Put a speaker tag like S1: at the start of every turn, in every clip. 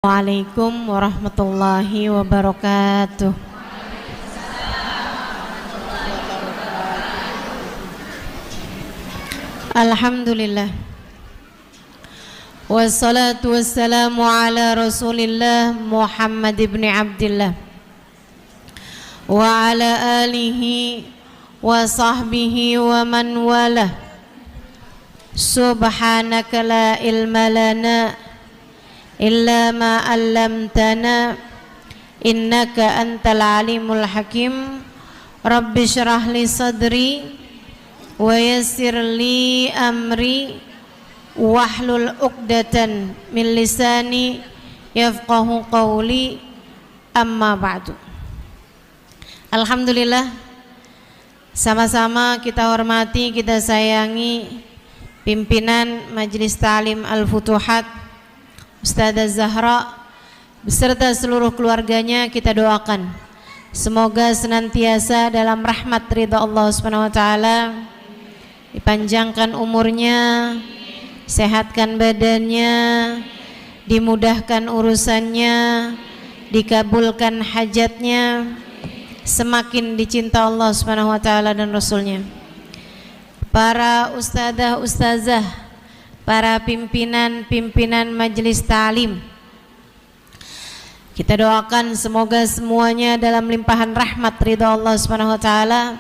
S1: Assalamualaikum warahmatullahi wabarakatuh. Alhamdulillah. Wassalatu wassalamu ala Rasulillah Muhammad ibn Abdillah wa ala alihi wa sahbihi wa man walah. Subhanaka la ilma lana illa ma 'allamtana innaka antal alimul hakim. Rabbi shrah li sadri wa yassir li amri wahlul 'uqdatan min lisani yafqahu qawli, amma ba'du. Alhamdulillah, sama-sama kita hormati, kita sayangi pimpinan Majelis Ta'lim Al-Futuhat Ustazah Zahra beserta seluruh keluarganya. Kita doakan semoga senantiasa dalam rahmat ridha Allah Subhanahu wa taala, dipanjangkan umurnya, sehatkan badannya, dimudahkan urusannya, dikabulkan hajatnya, semakin dicinta Allah Subhanahu wa taala dan Rasulnya. Para ustazah, ustazah, para pimpinan majelis ta'lim, kita doakan semoga semuanya dalam limpahan rahmat ridha Allah Subhanahu wa taala,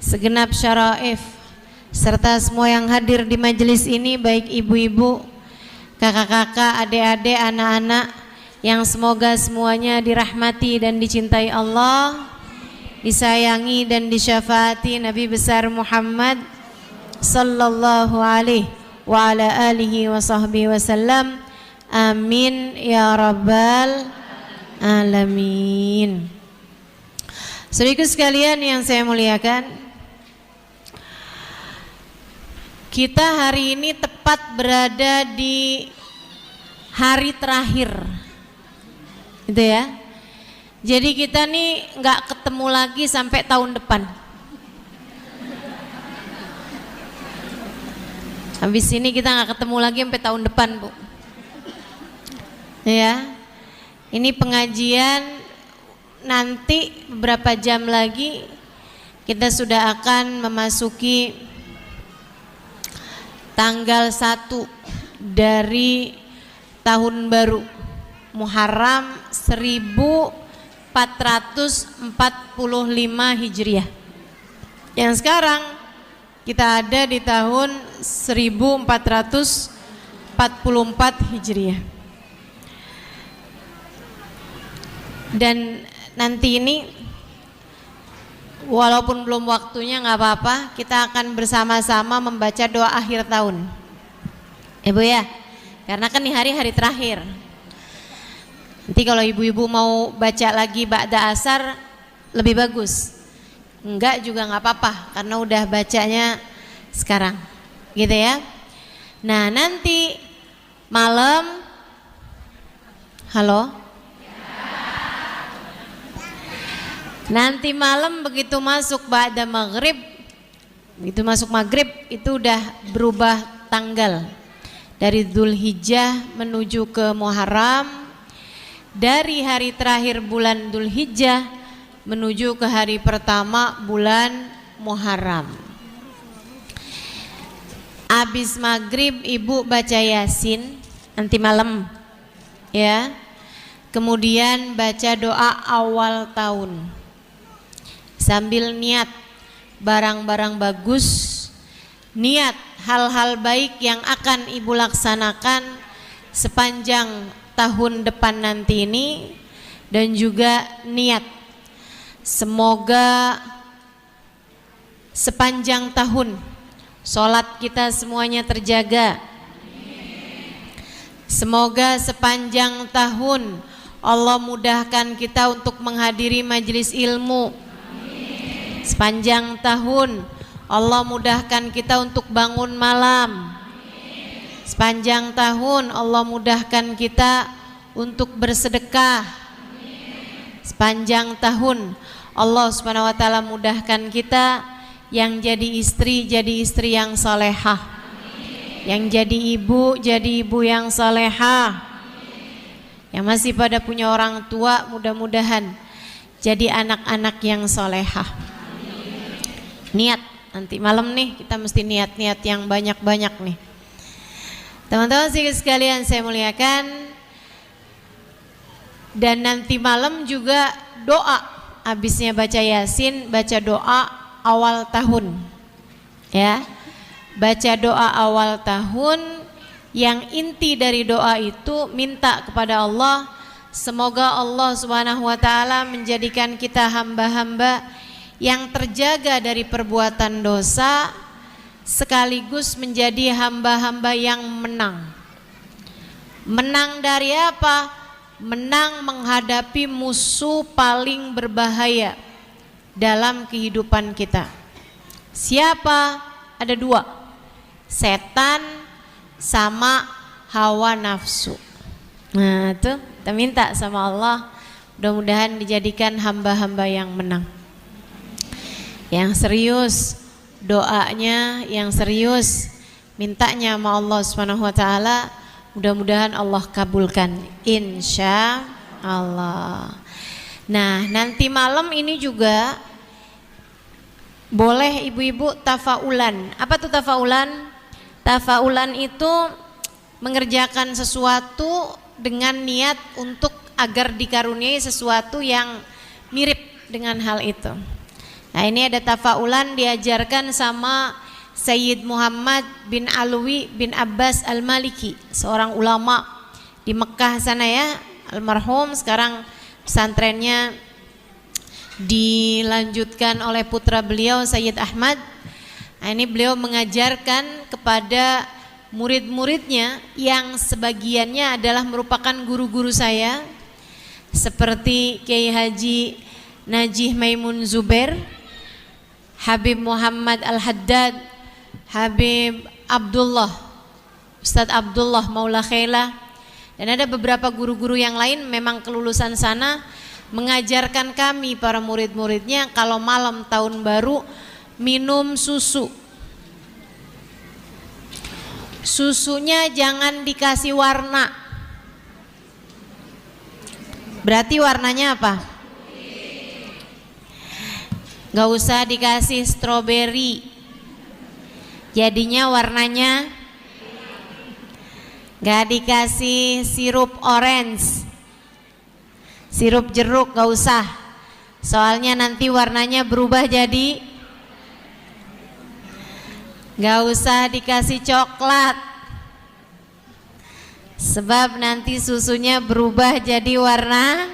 S1: segenap syaraif serta semua yang hadir di majelis ini, baik ibu-ibu, kakak-kakak, adik-adik, anak-anak, yang semoga semuanya dirahmati dan dicintai Allah, disayangi dan disyafaati Nabi besar Muhammad sallallahu alaihi wa ala alihi wa sahbihi wasallam. Amin ya rabbal alamin. Saudaraku sekalian yang saya muliakan, kita hari ini tepat berada di hari terakhir, gitu ya. Jadi kita nih nggak ketemu lagi sampai tahun depan. Habis ini kita nggak ketemu lagi sampai tahun depan, Bu. Ya, ini pengajian nanti beberapa jam lagi kita sudah akan memasuki tanggal 1 dari tahun baru Muharram 1445 Hijriah. Yang sekarang kita ada di tahun 1444 Hijriah. Dan nanti ini walaupun belum waktunya nggak apa-apa, kita akan bersama-sama membaca doa akhir tahun, Ibu ya, karena kan ini hari terakhir. Nanti kalau ibu-ibu mau baca lagi ba'da asar lebih bagus, enggak juga nggak apa-apa karena udah bacanya sekarang, gitu ya. Nah nanti malam, halo, nanti malam begitu masuk ba'da maghrib, begitu masuk maghrib itu udah berubah tanggal dari Dzulhijjah menuju ke Muharram, dari hari terakhir bulan Dzulhijjah menuju ke hari pertama bulan Muharram. Abis maghrib ibu baca Yasin nanti malam ya, kemudian baca doa awal tahun sambil niat barang-barang bagus, niat hal-hal baik yang akan ibu laksanakan sepanjang tahun depan nanti ini, dan juga niat semoga sepanjang tahun sholat kita semuanya terjaga. Semoga sepanjang tahun Allah mudahkan kita untuk menghadiri majelis ilmu. Sepanjang tahun Allah mudahkan kita untuk bangun malam. Sepanjang tahun Allah mudahkan kita untuk bersedekah. Sepanjang tahun Allah Subhanahu wa taala mudahkan kita yang jadi istri yang salehah, yang jadi ibu yang salehah, Yang masih pada punya orang tua, mudah-mudahan jadi anak-anak yang solehah. Niat, nanti malam nih kita mesti niat-niat yang banyak-banyak nih. Teman-teman sekalian saya muliakan. Dan nanti malam juga doa, habisnya baca Yasin, baca doa awal tahun. Ya. Baca doa awal tahun, yang inti dari doa itu minta kepada Allah, semoga Allah Subhanahu wa taala menjadikan kita hamba-hamba yang terjaga dari perbuatan dosa, sekaligus menjadi hamba-hamba yang menang. Menang dari apa? Menang menghadapi musuh paling berbahaya dalam kehidupan kita. Siapa? Ada dua, setan sama hawa nafsu. Nah itu kita minta sama Allah, mudah-mudahan dijadikan hamba-hamba yang menang, yang serius doanya, yang serius mintanya sama Allah Subhanahu wa taala. Mudah-mudahan Allah kabulkan, insya Allah. Nah nanti malam ini juga boleh ibu-ibu tafaulan. Apa tuh tafaulan? Tafaulan itu mengerjakan sesuatu dengan niat untuk agar dikaruniai sesuatu yang mirip dengan hal itu. Nah ini ada tafaulan diajarkan sama Sayyid Muhammad bin Alwi bin Abbas Al-Maliki, seorang ulama di Mekah sana ya, almarhum. Sekarang pesantrennya dilanjutkan oleh putra beliau Sayyid Ahmad. Nah, ini beliau mengajarkan kepada murid-muridnya yang sebagiannya adalah merupakan guru-guru saya, seperti Kiai Haji Najih Maimun Zubair, Habib Muhammad Al-Haddad, Habib Abdullah, Ustadz Abdullah Maula Khaila, dan ada beberapa guru-guru yang lain memang kelulusan sana, mengajarkan kami para murid-muridnya kalau malam tahun baru minum susu. Susunya jangan dikasih warna. Berarti warnanya apa? Gak usah dikasih stroberi, jadinya warnanya. Gak dikasih sirup orange, sirup jeruk gak usah, soalnya nanti warnanya berubah jadi. Gak usah dikasih coklat, sebab nanti susunya berubah jadi warna,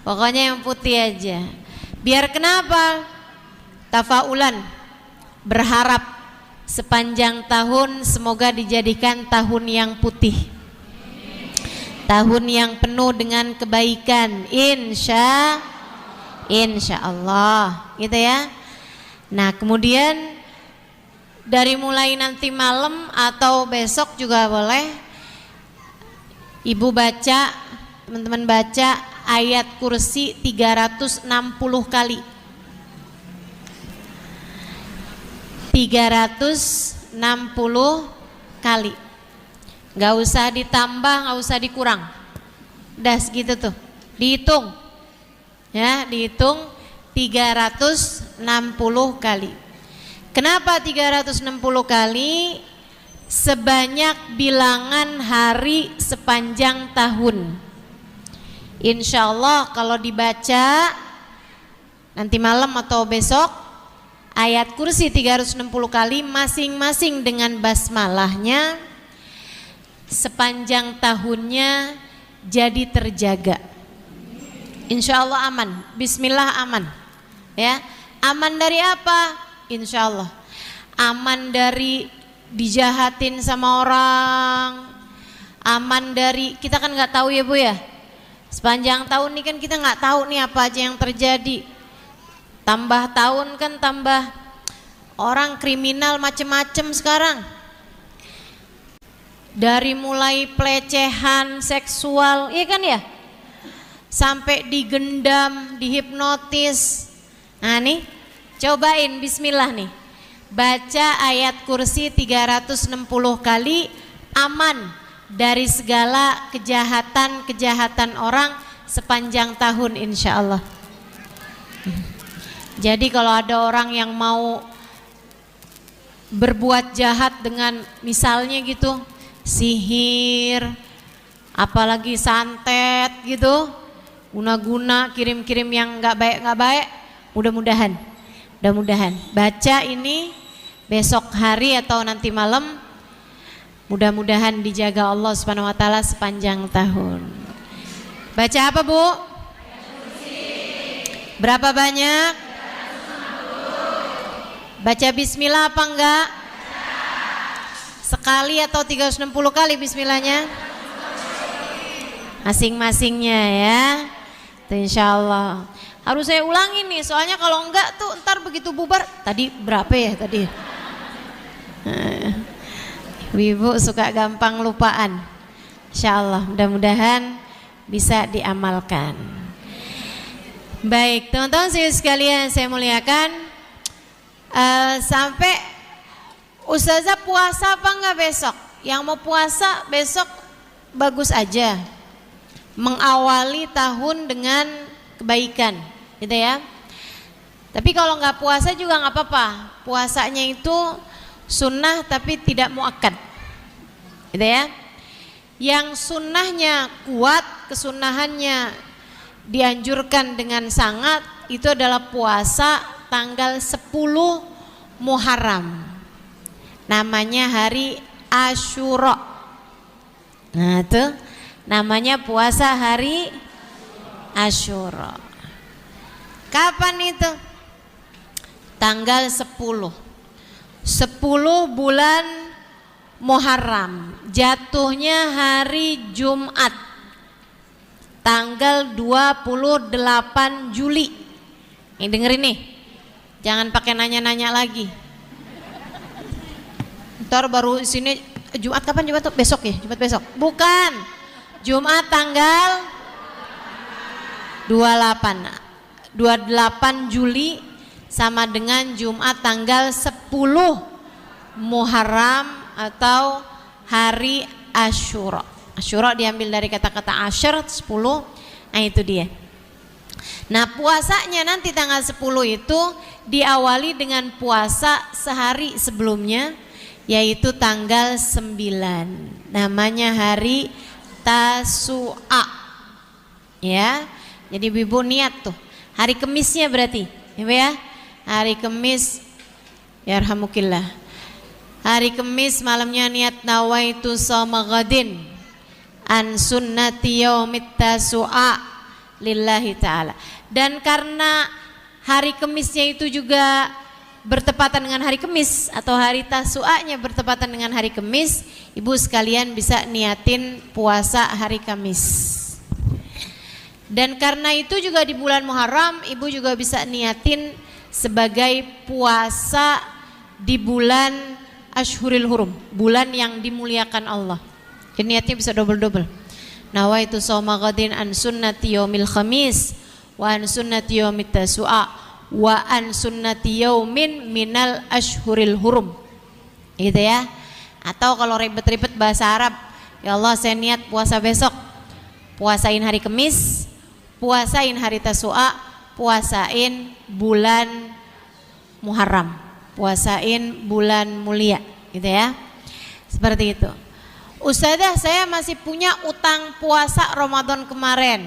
S1: pokoknya yang putih aja. Biar kenapa? Tafaulan, berharap sepanjang tahun semoga dijadikan tahun yang putih, tahun yang penuh dengan kebaikan, insya Allah, gitu ya. Nah kemudian dari mulai nanti malam atau besok juga boleh ibu baca, teman-teman baca ayat kursi 360 kali. 360 kali. Gak usah ditambah, gak usah dikurang. Udah segitu tuh. Dihitung. Ya, dihitung 360 kali. Kenapa 360 kali? Sebanyak bilangan hari sepanjang tahun. Insya Allah kalau dibaca nanti malam atau besok ayat kursi 360 kali masing-masing dengan basmalahnya, sepanjang tahunnya jadi terjaga. Insya Allah aman, bismillah aman. Ya, aman dari apa? Insya Allah aman dari dijahatin sama orang, aman dari, kita kan nggak tahu ya Bu ya, sepanjang tahun ini kan kita nggak tahu nih apa aja yang terjadi. Tambah tahun kan tambah orang kriminal macem-macem sekarang. Dari mulai pelecehan seksual, iya kan ya, sampai digendam, dihipnotis. Nah nih, cobain bismillah nih, baca ayat kursi 360 kali, aman dari segala kejahatan orang sepanjang tahun insya Allah. Jadi kalau ada orang yang mau berbuat jahat dengan misalnya gitu sihir, apalagi santet gitu, guna-guna kirim-kirim yang nggak baik, mudah-mudahan baca ini besok hari atau nanti malam, mudah-mudahan dijaga Allah Subhanahu wa taala sepanjang tahun. Baca apa, Bu? Berapa banyak? Baca bismillah apa enggak? Sekali atau 360 kali bismillahnya? Masing-masingnya ya. Insya Allah. Harus saya ulangi nih, soalnya kalau enggak tuh ntar begitu bubar. Tadi berapa ya tadi? Ibu suka gampang lupaan. Insya Allah, mudah-mudahan bisa diamalkan. Baik, teman-teman sekalian saya muliakan. Sampai Ustazah puasa apa enggak besok? Yang mau puasa besok bagus aja, mengawali tahun dengan kebaikan gitu ya. Tapi kalau enggak puasa juga enggak apa-apa. Puasanya itu sunnah tapi tidak muakkad gitu ya. Yang sunnahnya kuat, kesunahannya dianjurkan dengan sangat, itu adalah puasa tanggal 10 Muharram, namanya hari Asyura. Nah itu namanya puasa hari Asyura. Kapan itu? Tanggal 10 bulan Muharram, jatuhnya hari Jumat tanggal 28 Juli. Ini dengerin nih, jangan pakai nanya-nanya lagi. Ntar baru sini Jumat kapan? Jumat tuh besok ya? Jumat besok? Bukan, Jumat tanggal 28 Juli sama dengan Jumat tanggal 10 Muharram atau hari Asyura. Asyura diambil dari kata-kata asyr, 10. Nah itu dia. Nah puasanya nanti tanggal 10 itu diawali dengan puasa sehari sebelumnya, yaitu tanggal 9, namanya hari Tasu'a ya. Jadi ibu niat tuh hari Kemisnya berarti ya, hari Kemis yarhamukillah, hari Kemis malamnya niat nawaitu shoma ghadin an sunnati yaumit tasu'a lillahi ta'ala. Dan karena hari Kemisnya itu juga bertepatan dengan hari Kemis atau hari Tasu'anya bertepatan dengan hari Kemis, ibu sekalian bisa niatin puasa hari Kamis. Dan karena itu juga di bulan Muharram ibu juga bisa niatin sebagai puasa di bulan Ashhuril Hurum, bulan yang dimuliakan Allah. Jadi niatnya bisa double-double. Nawaitu shauma ghadin an sunnati yaumil khamis wa an sunnati yaumit tasu'a wa an sunnati yaumin minal ashhuril hurum. Gitu ya. Atau kalau ribet-ribet bahasa Arab, ya Allah saya niat puasa besok. Puasain hari Kamis, puasain hari Tasu'a, puasain bulan Muharram, puasain bulan mulia, gitu ya. Seperti itu. Ustazah, saya masih punya utang puasa Ramadan kemarin.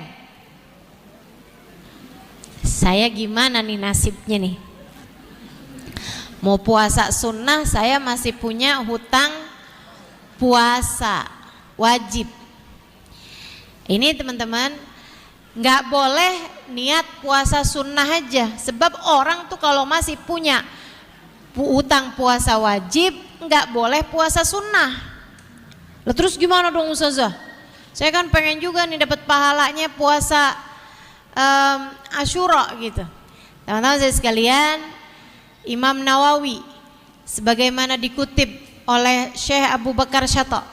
S1: Saya gimana nih nasibnya nih? Mau puasa sunnah, saya masih punya hutang puasa wajib. Ini teman-teman, nggak boleh niat puasa sunnah aja. Sebab orang tuh kalau masih punya hutang puasa wajib, nggak boleh puasa sunnah. Lah terus gimana dong Ustazah? Saya kan pengen juga nih dapat pahalanya puasa Asyura gitu. Teman-teman saya sekalian, Imam Nawawi sebagaimana dikutip oleh Syekh Abu Bakar Syata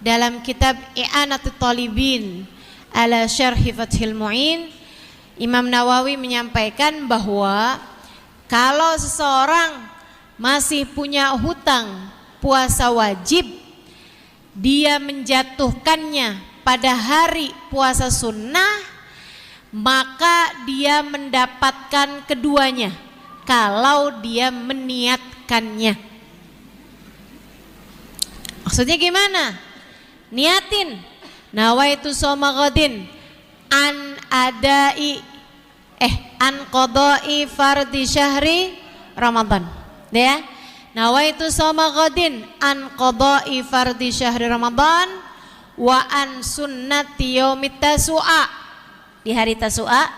S1: dalam kitab I'anatul Talibin ala Syarhi Fathil Mu'in, Imam Nawawi menyampaikan bahwa kalau seseorang masih punya hutang puasa wajib dia menjatuhkannya pada hari puasa sunnah, maka dia mendapatkan keduanya kalau dia meniatkannya. Maksudnya gimana? Niatin nawaitu shoma ghadin an qada'i fardhi syahri Ramadan. Ya. Nawaitu shoma ghadin an qada'i fardhi syahri Ramadan wa an sunnati yaumit tasu'a, di hari tasu'a,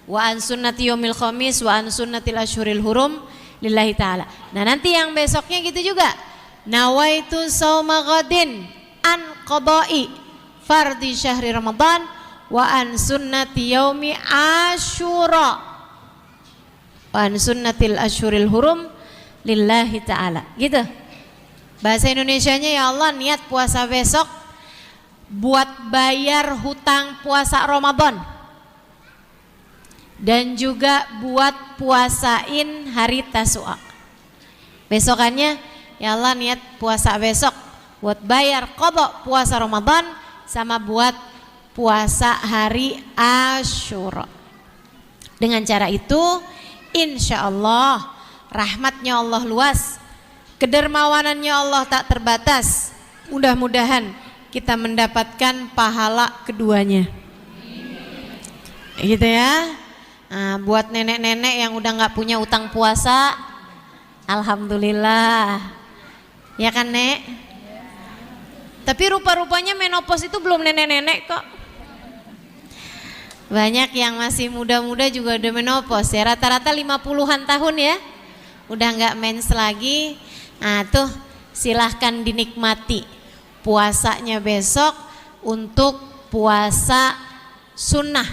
S1: wa an sunnati yaumil khamis wa an sunnatil asyhuril hurum lillahi ta'ala. Nah, nanti yang besoknya gitu juga. Nawaitu shauma ghadin an qada'i fardhi syahri Ramadan wa an sunnati yaumi asyura wa an sunnatil asyhuril hurum lillahi ta'ala. Gitu. Bahasa Indonesianya, ya Allah, niat puasa besok buat bayar hutang puasa Ramadan dan juga buat puasain hari Tasu'a. Besokannya, ya Allah, niat puasa besok buat bayar qada puasa Ramadan sama buat puasa hari Asyura. Dengan cara itu, insya Allah rahmatnya Allah luas, kedermawanannya Allah tak terbatas. Mudah-mudahan kita mendapatkan pahala keduanya. Gitu ya. Nah, buat nenek-nenek yang udah nggak punya utang puasa, alhamdulillah. Ya kan, Nek? Tapi rupa-rupanya menopause itu belum nenek-nenek kok. Banyak yang masih muda-muda juga udah menopause ya, rata-rata 50-an tahun ya. Udah nggak mens lagi. Nah, tuh silahkan dinikmati puasanya besok untuk puasa sunnah,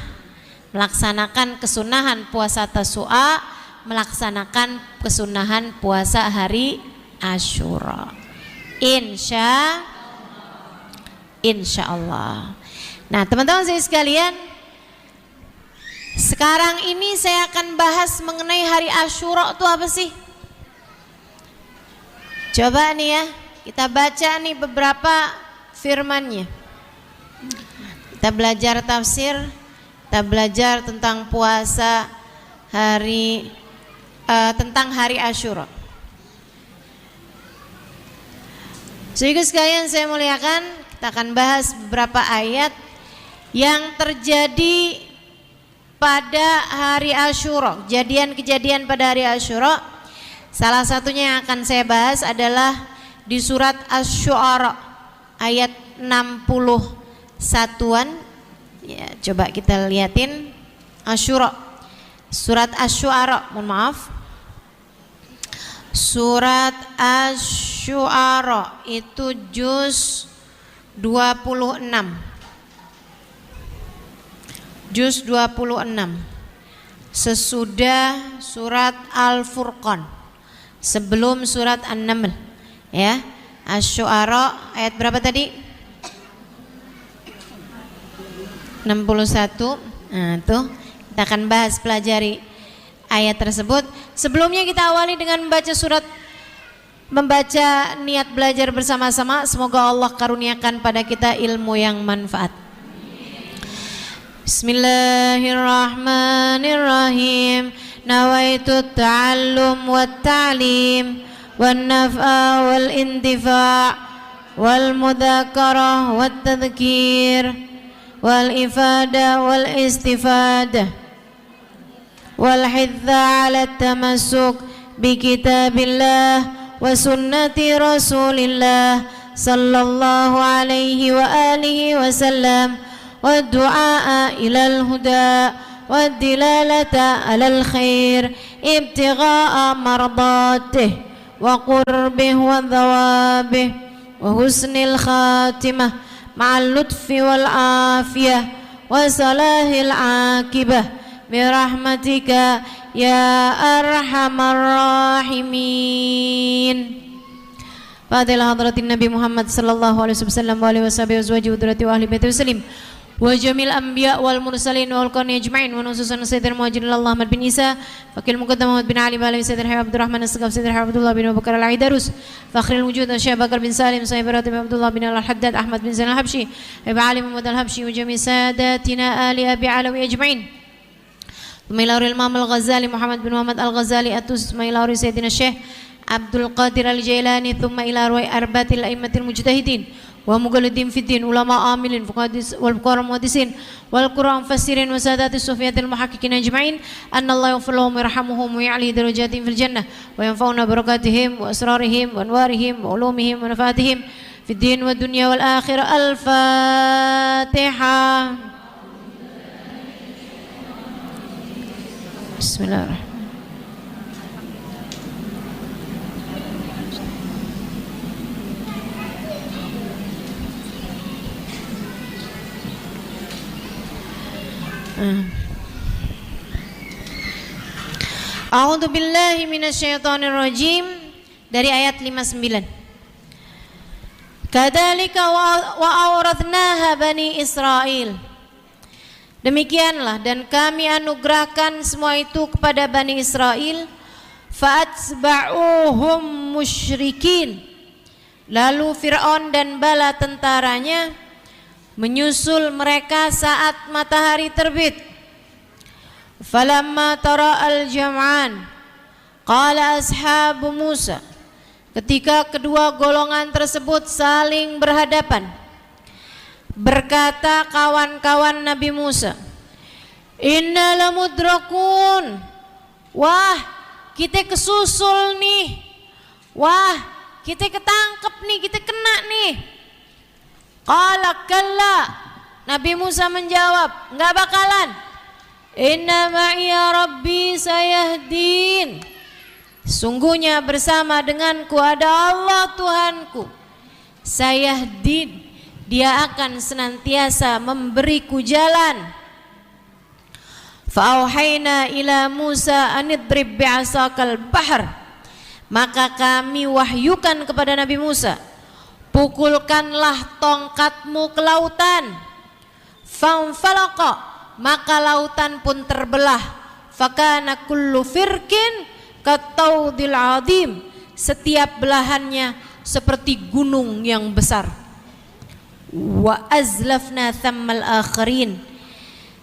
S1: melaksanakan kesunahan puasa Tasu'a, melaksanakan kesunahan puasa hari Asyura. Insya Allah. Nah, teman-teman saya sekalian, sekarang ini saya akan bahas mengenai hari Asyura itu apa sih? Coba nih ya, kita baca nih beberapa firmannya. Kita belajar tafsir, kita belajar tentang puasa hari tentang hari Asyura. Saudara sekalian saya muliakan, kita akan bahas beberapa ayat yang terjadi pada hari Asyura, kejadian-kejadian pada hari Asyura. Salah satunya yang akan saya bahas adalah di surat Asy-Syu'ara ayat 61-an. Ya, coba kita lihatin Asyura. Surat Asy-Syu'ara, mohon maaf. Surat Asy-Syu'ara itu juz 26. Juz 26. Sesudah surat Al-Furqan, sebelum surat An-Naml. Ya, Asy-Syu'ara ayat berapa tadi? 61. Nah, tuh kita akan bahas, pelajari ayat tersebut. Sebelumnya kita awali dengan membaca niat belajar bersama-sama. Semoga Allah karuniakan pada kita ilmu yang manfaat. Bismillahirrahmanirrahim. Nawaitu ta'allum wa ta'lim والنفع والانتفاع والمذاكرة والتذكير والإفادة والاستفادة والحث على التمسك بكتاب الله وسنة رسول الله صلى الله عليه وآله وسلم والدعاء إلى الهدى والدلالة على الخير ابتغاء مرضاته وقربه وثوابه وحسن الخاتمة مع اللطف والعافية وصلاح العاقبة برحمتك يا أرحم الراحمين. فضل حضرة النبي محمد صلى الله عليه وسلم وآله وصحبه وأزواجه وذريته وأهل بيته وسلم وجميع الأنبياء والمرسلين والقرن أجمعين ونصوصا سيدنا المهاجرين الله أحمد بن عيسى فكيل المقدم محمد بن علي بن سيدنا الحبيب عبد الرحمن السقاف سيدنا الحبيب عبد الله بن أبو بكر العيدروس فخر الوجود الشيخ بكر بن سالم صاحب راتب عبد الله بن الحداد أحمد بن زين الحبشي أبي علي محمد الحبشي وجميع ساداتنا آل أبي علوي أجمعين ثم إلى الإمام الغزالي محمد بن محمد الغزالي التوس ثم إلى سيدنا الشيخ عبد القادر الجيلاني ثم إلى أربعة الأئمة المجتهدين ومقلدين في الدين علماء عاملين والفقهاء المحدثين والقراء مفسرين وسادات الصوفية المحققين أجمعين أن الله يغفر لهم ويرحمهم ويعلي درجاتهم في الجنة وينفعنا بركاتهم وأسرارهم وأنوارهم وعلومهم ونفاتهم في الدين والدنيا والآخرة. الفاتحة. بسم الله الرحمن A'udzu billahi minasyaitonir rajim dari ayat 59. Kadzalika wa awrathnaha bani Israil. Demikianlah dan kami anugerahkan semua itu kepada Bani Israel. Fa'atsba'uhum musyrikin. Lalu Fir'aun dan bala tentaranya menyusul mereka saat matahari terbit. Falamma tara al-jam'an qala ashabu Musa. Ketika kedua golongan tersebut saling berhadapan, berkata kawan-kawan Nabi Musa, inna lamudrakun. Wah, kita kesusul nih. Wah, kita ketangkep nih, kita kena nih. Qala kalla. Nabi Musa menjawab, enggak bakalan. Inna ma'iya rabbi sayahdin. Sungguhnya bersama denganku ada Allah Tuhanku. Sayahdin, Dia akan senantiasa memberiku jalan. Fa'auhayna ila Musa anidrib bi'asakal bahr. Maka kami wahyukan kepada Nabi Musa, pukulkanlah tongkatmu ke lautan. Fanfalaqa, maka lautan pun terbelah. Fakana kullu firkin kataudil adim. Setiap belahannya seperti gunung yang besar. Wa azlafna thammal akharin.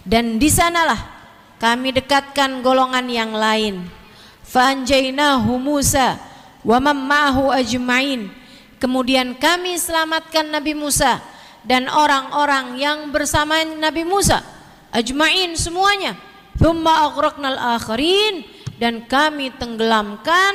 S1: Dan di sanalah kami dekatkan golongan yang lain. Fa anjaynahu Musa wa man ma'ahu ajma'in. Kemudian kami selamatkan Nabi Musa dan orang-orang yang bersama Nabi Musa ajma'in semuanya. Thumma aghraqnal akharin. Dan kami tenggelamkan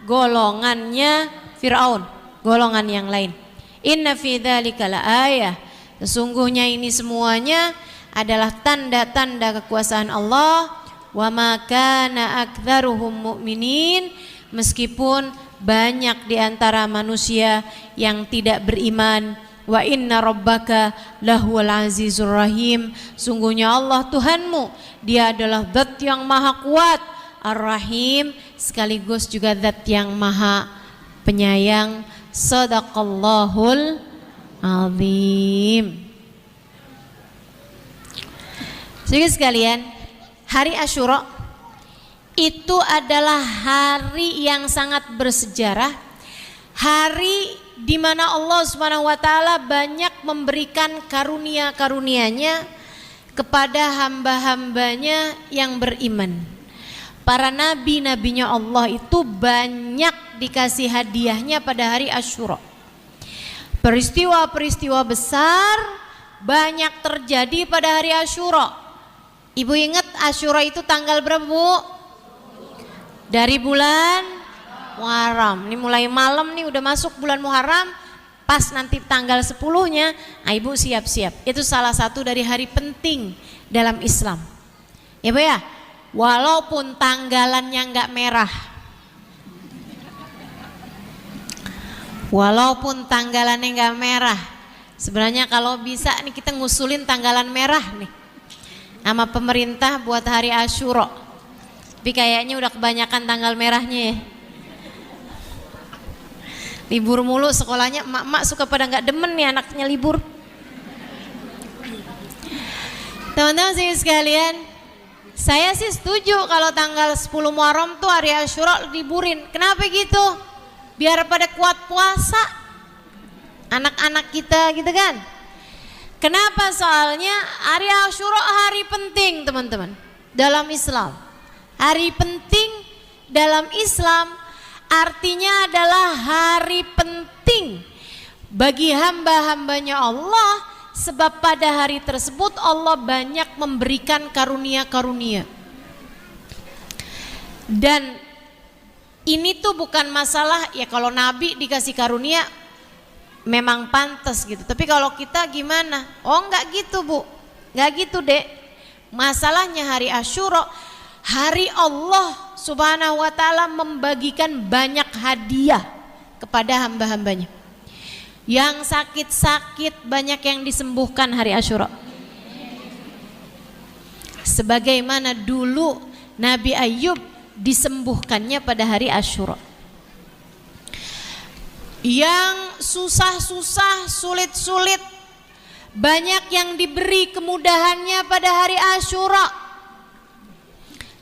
S1: golongannya Fir'aun, golongan yang lain. Inna fi dzalika laayah. Sesungguhnya ini semuanya adalah tanda-tanda kekuasaan Allah. Wa ma kana aktsaruhum mu'minin. Meskipun banyak di antara manusia yang tidak beriman. Wa inna rabbaka lahuwal azizur rahim. Sungguhnya Allah Tuhanmu, Dia adalah zat yang maha kuat, ar-rahim, sekaligus juga zat yang maha penyayang. Sadaqallahul azim. Jadi sekalian, hari Asyura itu adalah hari yang sangat bersejarah. Hari di mana Allah Subhanahu wa taala banyak memberikan karunia-karunia-Nya kepada hamba-hambanya yang beriman. Para nabi-nabinya Allah itu banyak dikasih hadiahnya pada hari Asyura. Peristiwa-peristiwa besar banyak terjadi pada hari Asyura. Ibu ingat Asyura itu tanggal berapa, Bu? Dari bulan Muharram. Ini mulai malam nih udah masuk bulan Muharram. Pas nanti tanggal 10-nya, Ibu siap-siap. Itu salah satu dari hari penting dalam Islam. Ya Bu ya? Walaupun tanggalannya enggak merah. Walaupun tanggalannya enggak merah. Sebenarnya kalau bisa nih kita ngusulin tanggalan merah nih sama pemerintah buat hari Asyura. Tapi kayaknya udah kebanyakan tanggal merahnya ya. Libur mulu sekolahnya, emak-emak suka pada nggak demen nih anaknya libur. Teman-teman sekalian, saya sih setuju kalau tanggal 10 Muharram tuh hari Asyura liburin. Kenapa gitu? Biar pada kuat puasa anak-anak kita gitu kan. Kenapa? Soalnya hari Asyura hari penting teman-teman dalam Islam. Hari penting dalam Islam artinya adalah hari penting bagi hamba-hambanya Allah, sebab pada hari tersebut Allah banyak memberikan karunia-karunia. Dan ini tuh bukan masalah ya kalau Nabi dikasih karunia memang pantas gitu. Tapi kalau kita gimana? Oh enggak gitu Bu, enggak gitu Dek. Masalahnya hari Asyura, hari Allah Subhanahu wa ta'ala membagikan banyak hadiah kepada hamba-hambanya. Yang sakit-sakit banyak yang disembuhkan hari Asyura. Sebagaimana dulu Nabi Ayub disembuhkannya pada hari Asyura. Yang susah-susah, sulit-sulit, banyak yang diberi kemudahannya pada hari Asyura.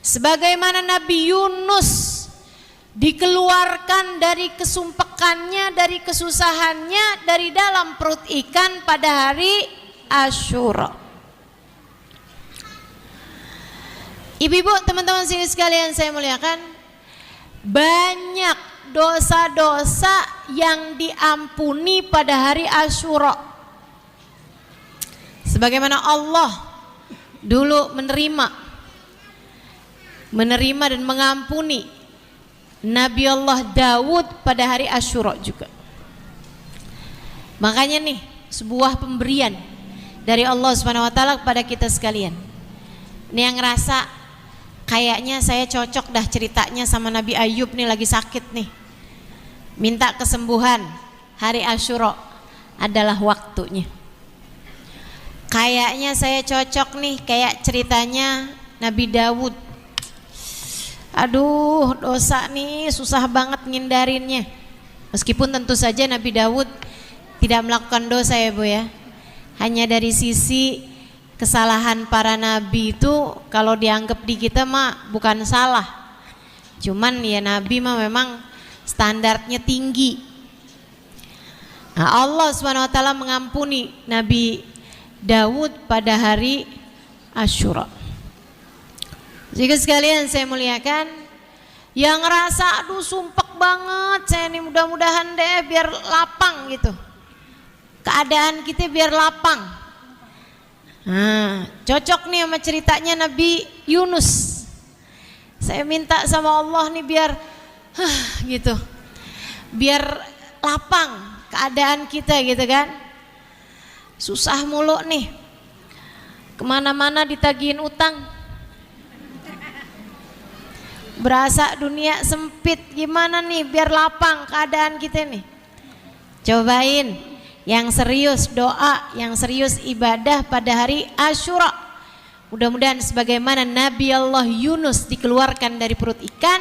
S1: Sebagaimana Nabi Yunus dikeluarkan dari kesumpekannya, dari kesusahannya, dari dalam perut ikan pada hari Asyura. Ibu-ibu, teman-teman sini sekalian saya muliakan, banyak dosa-dosa yang diampuni pada hari Asyura. Sebagaimana Allah dulu menerima dan mengampuni Nabi Allah Daud pada hari Asyura juga. Makanya nih sebuah pemberian dari Allah Subhanahu wa taala kepada kita sekalian. Ini yang ngerasa kayaknya saya cocok dah ceritanya sama Nabi Ayub nih, lagi sakit nih, minta kesembuhan, hari Asyura adalah waktunya. Kayaknya saya cocok nih kayak ceritanya Nabi Daud. Aduh dosa nih susah banget ngindarinnya. Meskipun tentu saja Nabi Daud tidak melakukan dosa ya Bu ya. Hanya dari sisi kesalahan para nabi itu kalau dianggap di kita mah bukan salah. Cuman ya Nabi mah memang standarnya tinggi. Nah, Allah Subhanahu wa taala mengampuni Nabi Daud pada hari Asyura. Jika sekalian saya muliakan, yang ngerasa aduh sumpek banget saya ini, mudah-mudahan deh biar lapang gitu. Keadaan kita biar lapang. Nah, cocok nih sama ceritanya Nabi Yunus. Saya minta sama Allah nih biar gitu, biar lapang keadaan kita gitu kan. Susah mulu nih, kemana-mana ditagihin utang, berasa dunia sempit. Gimana nih biar lapang keadaan kita nih? Cobain yang serius doa, yang serius ibadah pada hari Asyura. Mudah-mudahan sebagaimana Nabi Allah Yunus dikeluarkan dari perut ikan,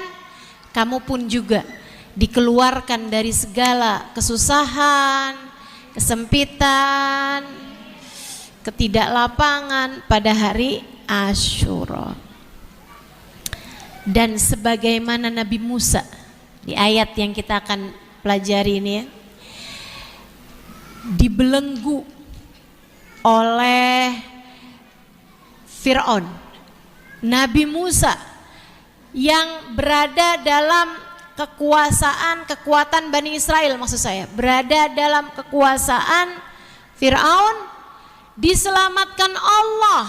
S1: kamu pun juga dikeluarkan dari segala kesusahan, kesempitan, ketidaklapangan pada hari Asyura. Dan sebagaimana Nabi Musa di ayat yang kita akan pelajari ini ya, dibelenggu oleh Fir'aun. Nabi Musa yang berada dalam kekuatan Bani Israel, maksud saya berada dalam kekuasaan Fir'aun, diselamatkan Allah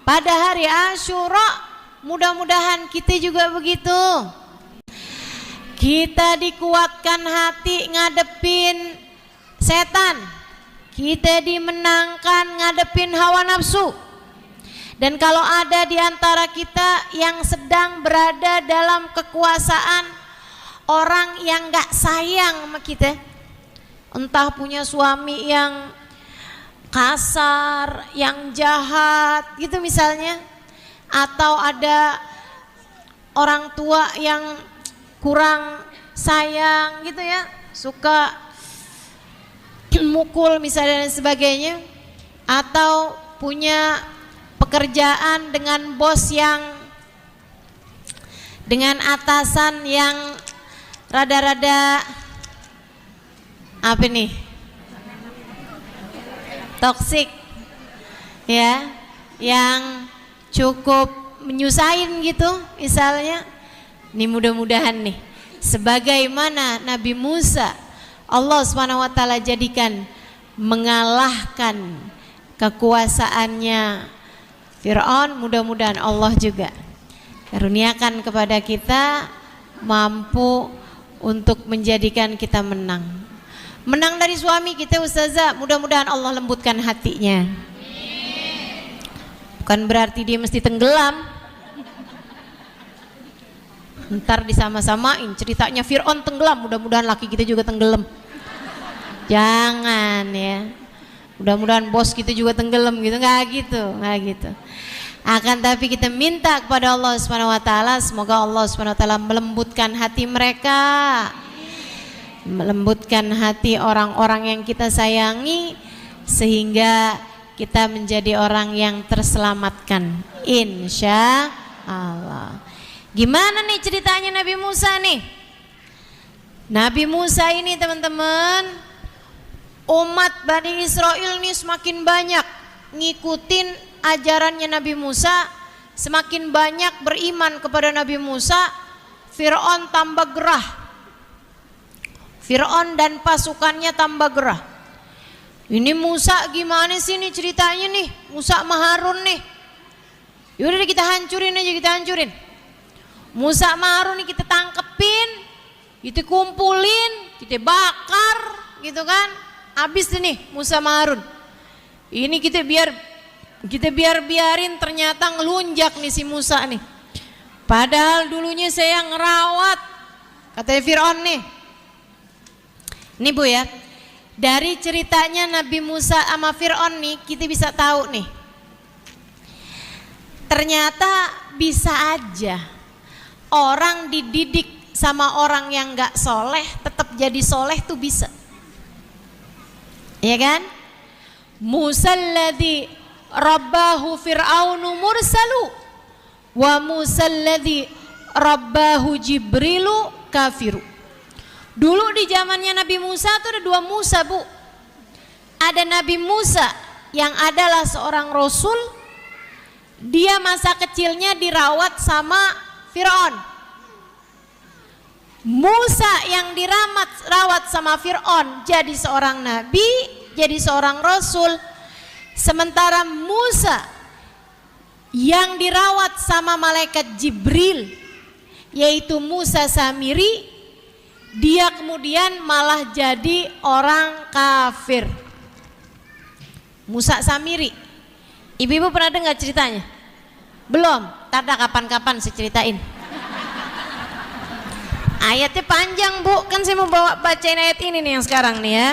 S1: pada hari Asyura. Mudah-mudahan kita juga begitu. Kita dikuatkan hati ngadepin setan, kita dimenangkan ngadepin hawa nafsu. Dan kalau ada di antara kita yang sedang berada dalam kekuasaan orang yang gak sayang sama kita, entah punya suami yang kasar, yang jahat gitu misalnya, atau ada orang tua yang kurang sayang gitu ya, suka mukul misalnya dan sebagainya, atau punya pekerjaan dengan bos dengan atasan yang rada-rada apa nih, toksik ya, yang cukup menyusahin gitu misalnya. Ini mudah-mudahan nih, sebagaimana Nabi Musa Allah SWT jadikan mengalahkan kekuasaannya Fir'aun, mudah-mudahan Allah juga karuniakan kepada kita mampu untuk menjadikan kita menang dari suami kita Ustazah. Mudah-mudahan Allah lembutkan hatinya. Bukan berarti dia mesti tenggelam, ntar disama-samain ceritanya Fir'aun tenggelam, mudah-mudahan laki kita juga tenggelam. Jangan ya, mudah-mudahan bos kita juga tenggelam gitu, nggak gitu. Akan tapi kita minta kepada Allah SWT, semoga Allah SWT melembutkan hati mereka, melembutkan hati orang-orang yang kita sayangi, sehingga kita menjadi orang yang terselamatkan, insya Allah. Gimana nih ceritanya Nabi Musa nih? Nabi Musa ini teman-teman, umat Bani Israel nih semakin banyak ngikutin ajarannya Nabi Musa, semakin banyak beriman kepada Nabi Musa. Fir'aun tambah gerah, Fir'aun dan pasukannya tambah gerah. Ini Musa gimana sih nih ceritanya nih, Musa sama Harun nih. Yaudah kita hancurin aja, kita hancurin. Musa sama Harun nih kita tangkepin, kita kumpulin, kita bakar gitu kan. Habis nih Musa sama Harun. Ini kita biarin ternyata ngelunjak nih si Musa nih. Padahal dulunya saya ngerawat, katanya Fir'aun nih. Ini Bu ya, dari ceritanya Nabi Musa sama Fir'aun nih kita bisa tahu nih, ternyata bisa aja orang dididik sama orang yang gak soleh tetap jadi soleh tuh bisa, ya kan? Musa alladhi rabbahu fir'aunu mursalu wa Musa alladhi rabbahu jibrilu kafiru. Dulu di zamannya Nabi Musa tuh ada dua Musa Bu. Ada Nabi Musa yang adalah seorang Rasul, dia masa kecilnya dirawat sama Fir'aun. Musa yang dirawat sama Fir'aun jadi seorang Nabi, jadi seorang Rasul. Sementara Musa yang dirawat sama malaikat Jibril, yaitu Musa Samiri, dia kemudian malah jadi orang kafir. Musa Samiri, ibu-ibu pernah dengar ceritanya? Belum? Tada kapan-kapan saya ceritain. Ayatnya panjang Bu, kan saya mau bacain ayat ini nih yang sekarang nih ya.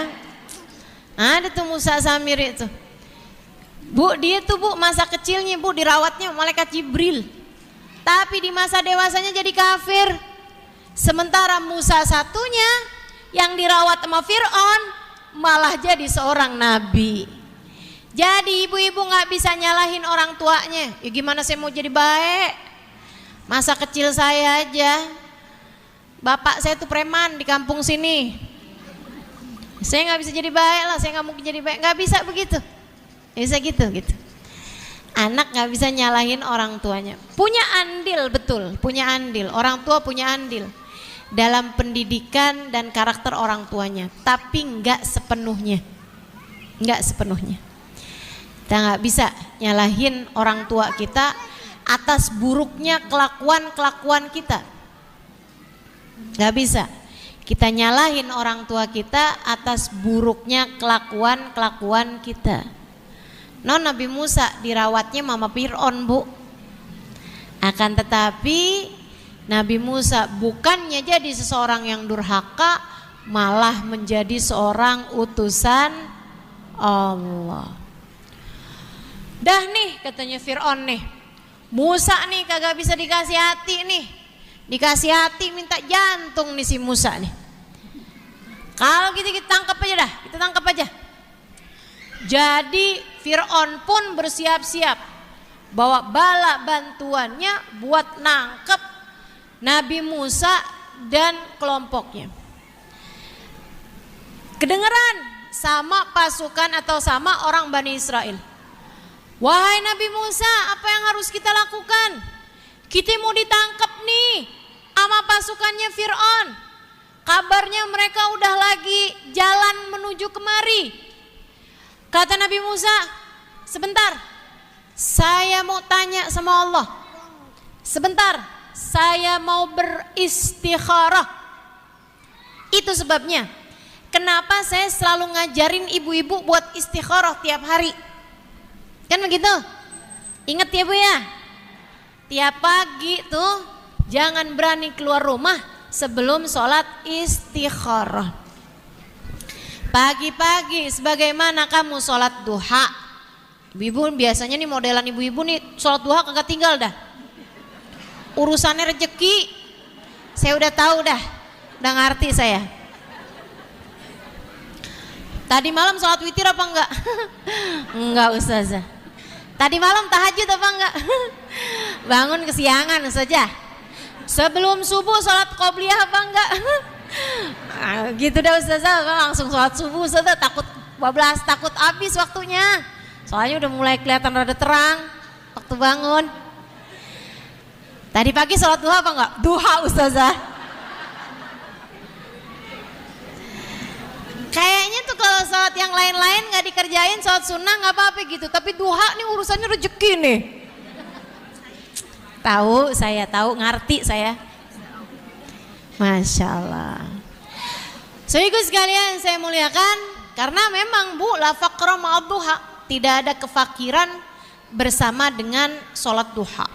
S1: Ada tuh Musa Samiri itu Bu, dia tuh Bu masa kecilnya Bu dirawatnya malaikat Jibril, tapi di masa dewasanya jadi kafir. Sementara Musa satunya yang dirawat sama Fir'aun malah jadi seorang nabi. Jadi ibu-ibu gak bisa nyalahin orang tuanya. Ya gimana saya mau jadi baik? Masa kecil saya aja, bapak saya tuh preman di kampung sini, saya gak bisa jadi baik lah, saya gak mungkin jadi baik. Gak bisa begitu, gak bisa gitu. Anak gak bisa nyalahin orang tuanya. Punya andil, betul, punya andil. Orang tua punya andil dalam pendidikan dan karakter orang tuanya, tapi nggak sepenuhnya. Kita nggak bisa nyalahin orang tua kita atas buruknya kelakuan kita. Nggak bisa kita nyalahin orang tua kita atas buruknya kelakuan kita. Nabi Musa dirawatnya mama Fir'aun Bu. Akan tetapi Nabi Musa bukannya jadi seseorang yang durhaka, malah menjadi seorang utusan Allah. Dah nih katanya Fir'aun nih, Musa nih kagak bisa dikasih hati nih. Dikasih hati minta jantung nih si Musa nih. Kalau kita tangkap aja dah, kita tangkap aja. Jadi Fir'aun pun bersiap-siap bawa bala bantuannya buat nangkep Nabi Musa dan kelompoknya. Kedengeran sama pasukan atau sama orang Bani Israel. Wahai Nabi Musa, apa yang harus kita lakukan? Kita mau ditangkap nih sama pasukannya Fir'aun. Kabarnya mereka udah lagi jalan menuju kemari. Kata Nabi Musa, sebentar, saya mau tanya sama Allah. Sebentar, saya mau beristikharah. Itu sebabnya kenapa saya selalu ngajarin ibu-ibu buat istikharah tiap hari. Kan begitu? Ingat ya Bu ya, tiap pagi tuh jangan berani keluar rumah sebelum sholat istikharah. Pagi-pagi sebagaimana kamu sholat duha. Ibu-ibu biasanya nih modelan ibu-ibu nih sholat duha kagak tinggal dah. Urusannya rezeki saya udah tahu dah, udah ngerti saya. Tadi malam sholat witir apa enggak? Enggak Ustazah. Tadi malam tahajud apa enggak? Bangun kesiangan Ustazah. Sebelum subuh sholat qobliyah apa enggak? Gitu dah Ustazah, langsung sholat subuh Ustazah, takut bablas, takut habis waktunya. Soalnya udah mulai kelihatan rada terang waktu bangun. Tadi pagi sholat duha apa enggak? Duha Ustazah. Kayaknya tuh kalau sholat yang lain-lain gak dikerjain, sholat sunnah gak apa-apa gitu. Tapi duha nih urusannya rezeki nih. Tahu, saya tahu, ngerti saya. Masya Allah. Saudaraku sekalian saya muliakan, karena memang Bu, la faqra ma'ad duha, tidak ada kefakiran bersama dengan sholat duha.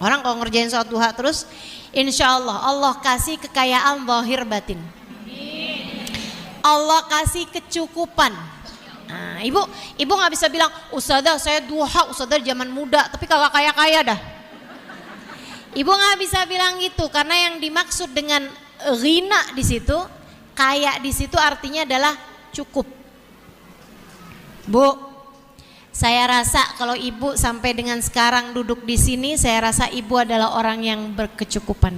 S1: Orang kalau ngerjain sholat duha terus, insya Allah Allah kasih kekayaan zahir batin. Allah kasih kecukupan. Nah, ibu nggak bisa bilang, Ustazah saya duha, Ustazah zaman muda, tapi kagak kaya-kaya dah. Ibu nggak bisa bilang gitu, karena yang dimaksud dengan ghina di situ, kaya di situ artinya adalah cukup. Bu, saya rasa kalau ibu sampai dengan sekarang duduk di sini, saya rasa ibu adalah orang yang berkecukupan.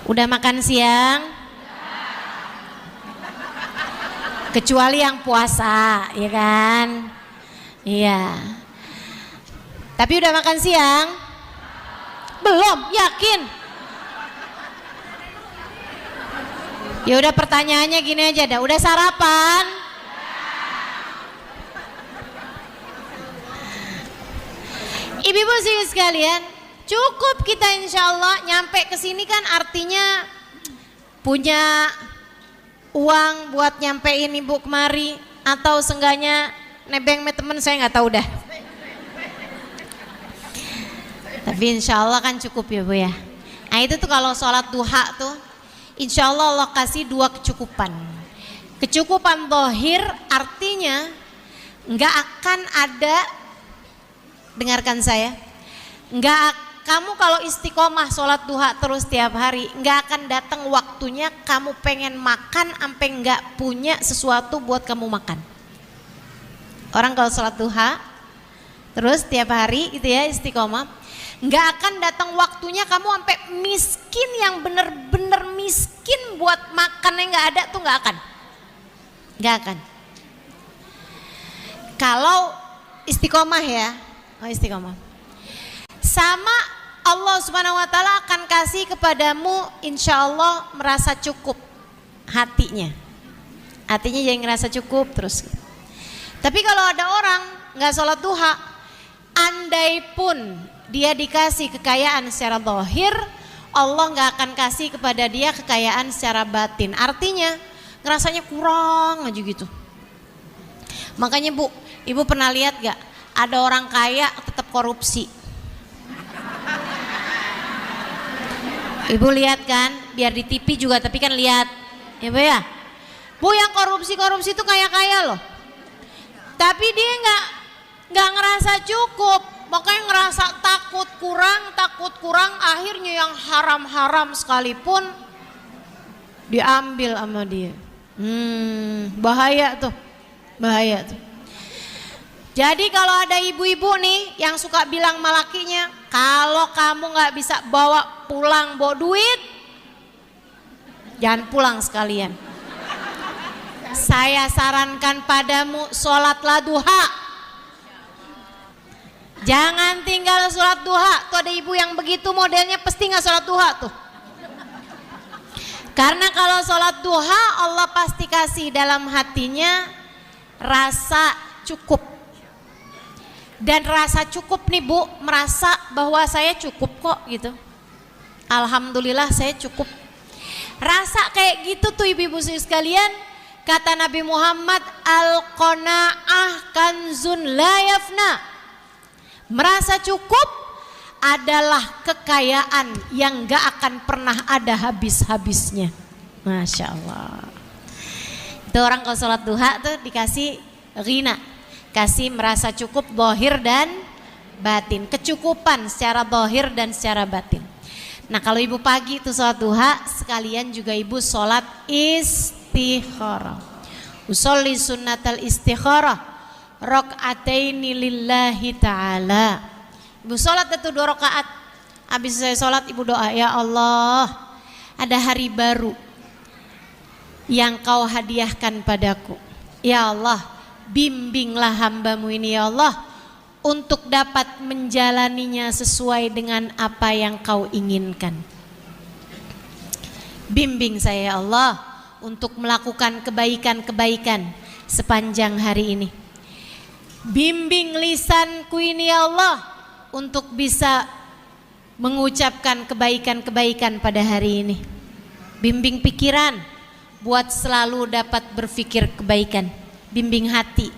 S1: Udah makan siang? Kecuali yang puasa, ya kan? Iya. Tapi udah makan siang? Belum, yakin? Ya udah pertanyaannya gini aja dah, udah sarapan? Ibu-ibu sekalian, cukup kita insya Allah nyampe ke sini kan artinya punya uang buat nyampein ibu kemari, atau seenggaknya nebeng me temen, saya nggak tahu dah. Tapi insya Allah kan cukup ya Bu ya. Nah itu tuh kalau sholat duha tuh insya Allah Allah kasih dua kecukupan. Kecukupan zahir artinya nggak akan ada, dengarkan saya, kamu kalau istiqomah sholat duha terus tiap hari, nggak akan datang waktunya kamu pengen makan sampai nggak punya sesuatu buat kamu makan. Orang kalau sholat duha terus tiap hari gitu ya istiqomah, nggak akan datang waktunya kamu sampai miskin yang bener-bener miskin buat makan yang nggak ada tuh nggak akan. Kalau istiqomah ya, istiqomah. Sama Allah Subhanahu wa Ta'ala akan kasih kepadamu insya Allah merasa cukup hatinya jadi ngerasa cukup terus. Tapi kalau ada orang nggak sholat duha, andai pun dia dikasih kekayaan secara zahir, Allah nggak akan kasih kepada dia kekayaan secara batin. Artinya ngerasanya kurang aja gitu. Makanya Bu, ibu pernah lihat gak ada orang kaya tetap korupsi? Ibu lihat kan, biar di TV juga tapi kan lihat, ya Bu ya. Bu yang korupsi itu kaya-kaya loh. Tapi dia nggak ngerasa cukup, makanya ngerasa takut kurang, akhirnya yang haram-haram sekalipun diambil sama dia. Bahaya tuh. Bahaya tuh. Jadi kalau ada ibu-ibu nih yang suka bilang sama lakinya, kalau kamu nggak bisa bawa pulang bawa duit, jangan pulang sekalian. Saya sarankan padamu sholatlah duha. Jangan tinggal sholat duha. Tuh ada ibu yang begitu modelnya pasti nggak sholat duha tuh. Karena kalau sholat duha Allah pasti kasih dalam hatinya rasa cukup. Dan rasa cukup nih Bu, merasa bahwa saya cukup kok gitu. Alhamdulillah saya cukup. Rasa kayak gitu tuh ibu-ibu sekalian, kata Nabi Muhammad, al-qanaah kanzun la yafna. Merasa cukup adalah kekayaan yang gak akan pernah ada habis-habisnya. Masya Allah. Itu orang kalau sholat duha tuh dikasih ghina, kasih merasa cukup zahir dan batin, kecukupan secara zahir dan secara batin. Nah kalau ibu pagi itu sholat duha, sekalian juga ibu sholat istikharah. Usolli sunnatal istikharah rakaataini lillahi ta'ala. Ibu sholat itu 2 rakaat. Habis saya sholat ibu doa, ya Allah, ada hari baru yang kau hadiahkan padaku. Ya Allah, bimbinglah hambamu ini ya Allah untuk dapat menjalaninya sesuai dengan apa yang kau inginkan. Bimbing saya ya Allah untuk melakukan kebaikan-kebaikan sepanjang hari ini. Bimbing lisanku ini ya Allah untuk bisa mengucapkan kebaikan-kebaikan pada hari ini. Bimbing pikiran buat selalu dapat berpikir kebaikan. Bimbing hati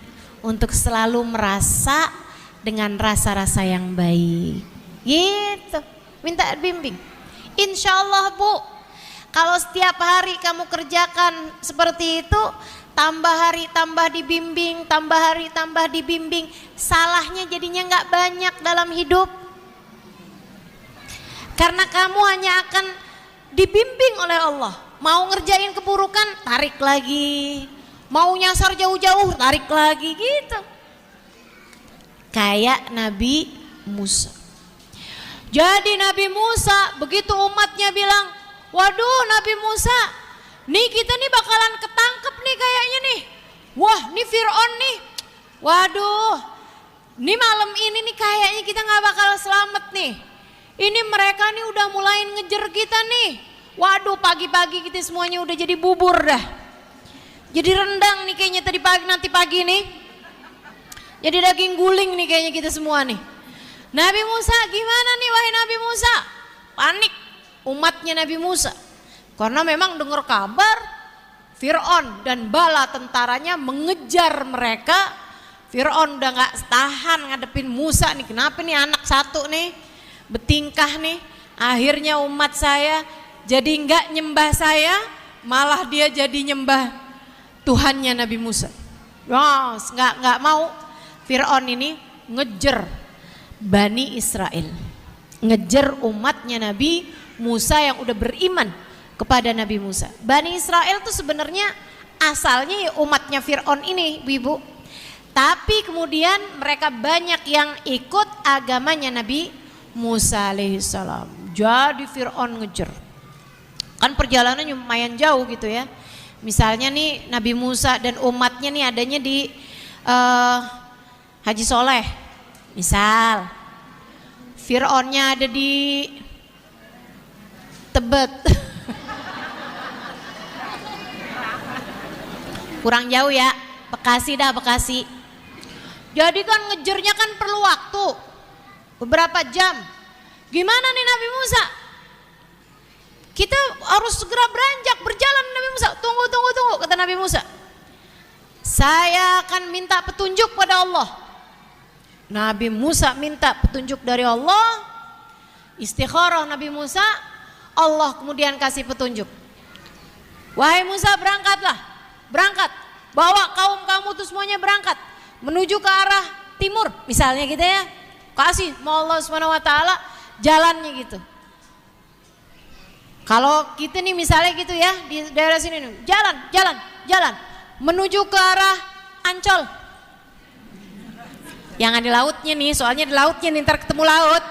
S1: untuk selalu merasa dengan rasa-rasa yang baik. Gitu, minta bimbing. Insya Allah Bu, kalau setiap hari kamu kerjakan seperti itu, tambah hari tambah dibimbing, tambah hari tambah dibimbing, salahnya jadinya nggak banyak dalam hidup. Karena kamu hanya akan dibimbing oleh Allah. Mau ngerjain keburukan, tarik lagi. Mau nyasar jauh-jauh, tarik lagi gitu. Kayak Nabi Musa. Jadi Nabi Musa, begitu umatnya bilang, waduh Nabi Musa, nih kita nih bakalan ketangkep nih kayaknya nih. Wah nih Fir'aun nih, waduh, nih malam ini nih kayaknya kita gak bakal selamat nih. Ini mereka nih udah mulai ngejar kita nih. Waduh pagi-pagi kita semuanya udah jadi bubur dah. Jadi rendang nih kayaknya tadi pagi, nanti pagi nih. Jadi daging guling nih kayaknya kita semua nih. Nabi Musa gimana nih wahai Nabi Musa? Panik umatnya Nabi Musa. Karena memang dengar kabar Fir'aun dan bala tentaranya mengejar mereka. Fir'aun udah gak tahan ngadepin Musa nih. Kenapa nih anak satu nih betingkah nih. Akhirnya umat saya jadi gak nyembah saya, malah dia jadi nyembah Tuhannya Nabi Musa. Wah, nggak mau. Fir'aun ini ngejar Bani Israel, ngejar umatnya Nabi Musa yang udah beriman kepada Nabi Musa. Bani Israel tuh sebenarnya asalnya ya umatnya Fir'aun ini, ibu. Tapi kemudian mereka banyak yang ikut agamanya Nabi Musa alaihissalam. Jadi Fir'aun ngejar. Kan perjalanannya lumayan jauh gitu ya. Misalnya nih Nabi Musa dan umatnya nih adanya di Haji Soleh. Misal Fir'aunnya ada di Tebet. Kurang jauh ya, Bekasi dah, Bekasi. Jadi kan ngejernya kan perlu waktu beberapa jam. Gimana nih Nabi Musa? Kita harus segera beranjak berjalan. Nabi Musa, tunggu kata Nabi Musa. Saya akan minta petunjuk pada Allah. Nabi Musa minta petunjuk dari Allah. Istikharah Nabi Musa, Allah kemudian kasih petunjuk. Wahai Musa, berangkatlah, berangkat, bawa kaum kamu tuh semuanya berangkat menuju ke arah timur, misalnya gitu ya. Kasih mau Allah Subhanahu wa taala jalannya gitu. Kalau kita nih misalnya gitu ya di daerah sini nih, jalan menuju ke arah Ancol. Yang ada lautnya nih, soalnya di lautnya nih, ntar ketemu laut.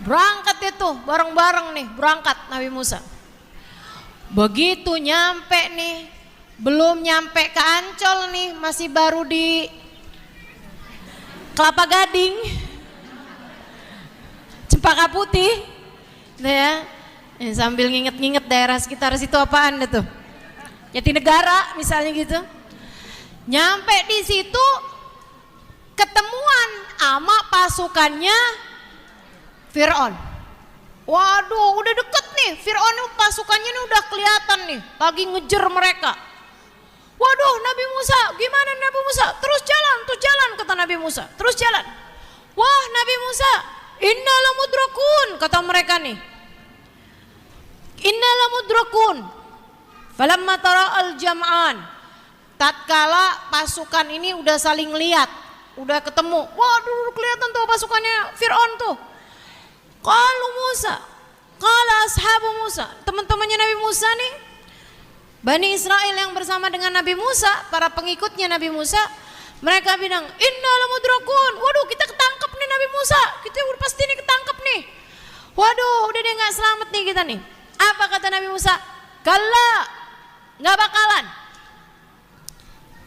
S1: Berangkat itu, bareng-bareng nih, berangkat Nabi Musa. Begitu nyampe nih, belum nyampe ke Ancol nih, masih baru di Kelapa Gading, Cempaka Putih, gitu ya. Sambil nginget-nginget daerah sekitar situ apaan deh tuh, Jatinegara misalnya gitu. Nyampe di situ ketemuan sama pasukannya Fir'aun. Waduh, udah deket nih, Fir'aun pasukannya nih udah kelihatan nih, lagi ngejar mereka. Waduh, Nabi Musa, gimana Nabi Musa? Terus jalan, kata Nabi Musa. Terus jalan. Wah, Nabi Musa, inna lamudrakun, kata mereka nih. Inna lamudrakun. Falamma tara'al jam'an. Tatkala pasukan ini udah saling lihat, udah ketemu. Waduh, kelihatan tuh pasukannya Fir'aun tuh. Qalu Musa, qala ashabu Musa, teman-temannya Nabi Musa nih, Bani Israel yang bersama dengan Nabi Musa, para pengikutnya Nabi Musa, mereka bilang, inna lamudrakun. Waduh, kita ketangkep nih Nabi Musa, kita udah pasti nih ketangkep nih. Waduh, udah deh gak selamat nih kita nih. Apa kata Nabi Musa? Kalla, gak bakalan.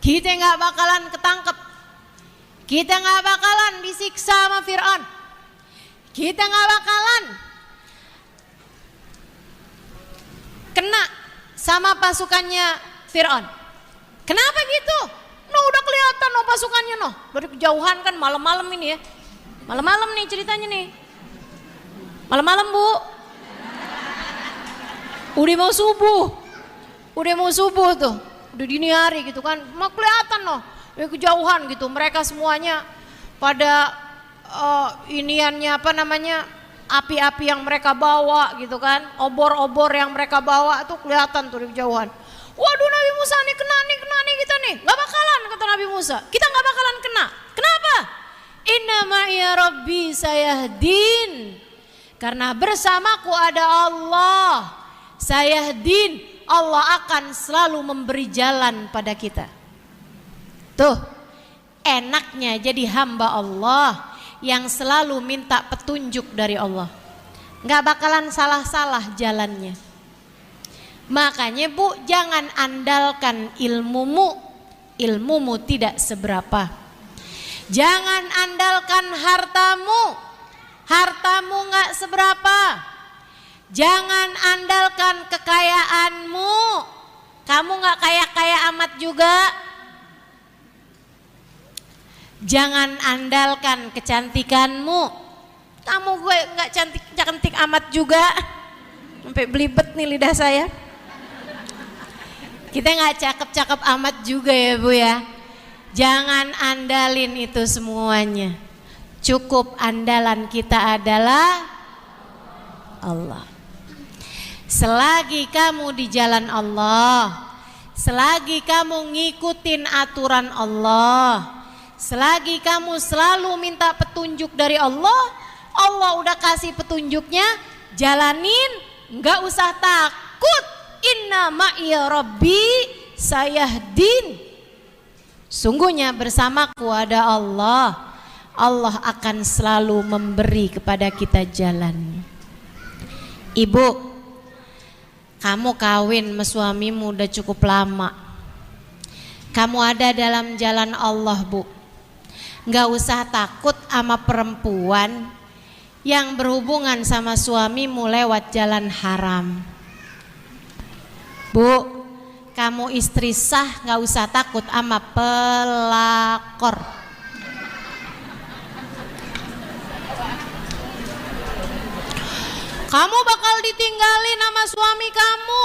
S1: Kita gak bakalan ketangkep. Kita gak bakalan disiksa sama Fir'aun. Kita gak bakalan kena sama pasukannya Fir'aun. Kenapa gitu? Noh udah kelihatan noh pasukannya noh. Dari kejauhan kan, malam-malam ini ya. Malam-malam nih ceritanya nih. Malam-malam Bu. Udah mau subuh. Udah mau subuh tuh. Udah dini hari gitu kan. Mau kelihatan noh. Dari kejauhan gitu. Mereka semuanya pada iniannya apa namanya, api-api yang mereka bawa gitu kan, obor-obor yang mereka bawa tuh kelihatan tuh di kejauhan. Waduh, Nabi Musa nih kena nih kita nih, gak bakalan, kata Nabi Musa, kita gak bakalan kena. Kenapa? Inna ma'iya rabbi sayahdin, karena bersamaku ada Allah. Sayahdin, Allah akan selalu memberi jalan pada kita. Tuh enaknya jadi hamba Allah yang selalu minta petunjuk dari Allah, nggak bakalan salah-salah jalannya. Makanya Bu, jangan andalkan ilmumu, ilmumu tidak seberapa. Jangan andalkan hartamu, hartamu nggak seberapa. Jangan andalkan kekayaanmu, kamu nggak kaya-kaya amat juga. Jangan andalkan kecantikanmu, kamu gue nggak cantik amat juga, sampai belibet nih lidah saya. Kita nggak cakep-cakep amat juga ya Bu ya. Jangan andalin itu semuanya. Cukup andalan kita adalah Allah. Selagi kamu di jalan Allah, selagi kamu ngikutin aturan Allah, selagi kamu selalu minta petunjuk dari Allah, Allah udah kasih petunjuknya, jalanin, nggak usah takut. Inna ma'iya rabbi sayahdin. Sungguhnya bersamaku ada Allah. Allah akan selalu memberi kepada kita jalan. Ibu, kamu kawin sama suamimu udah cukup lama. Kamu ada dalam jalan Allah Bu. Nggak usah takut sama perempuan yang berhubungan sama suamimu lewat jalan haram. Bu, kamu istri sah nggak usah takut sama pelakor. Kamu bakal ditinggalin sama suami kamu,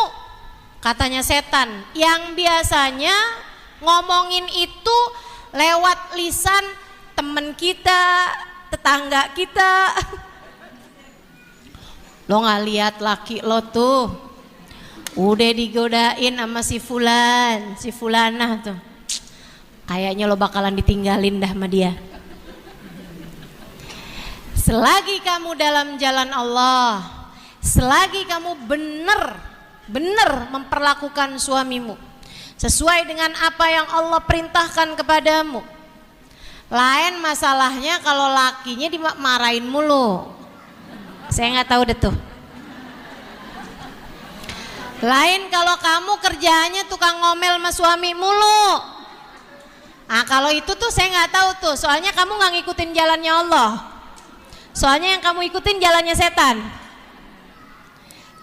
S1: katanya setan yang biasanya ngomongin itu lewat lisan temen kita, tetangga kita. Lo nggak lihat laki lo tuh udah digodain sama si fulan, si fulanah tuh, kayaknya lo bakalan ditinggalin dah sama dia. Selagi kamu dalam jalan Allah, selagi kamu benar memperlakukan suamimu, sesuai dengan apa yang Allah perintahkan kepadamu. Lain masalahnya kalau lakinya dimarahin mulu. Saya nggak tahu deh tuh. Lain kalau kamu kerjaannya tukang ngomel sama suami mulu. Ah kalau itu tuh saya nggak tahu tuh. Soalnya kamu nggak ngikutin jalannya Allah. Soalnya yang kamu ikutin jalannya setan.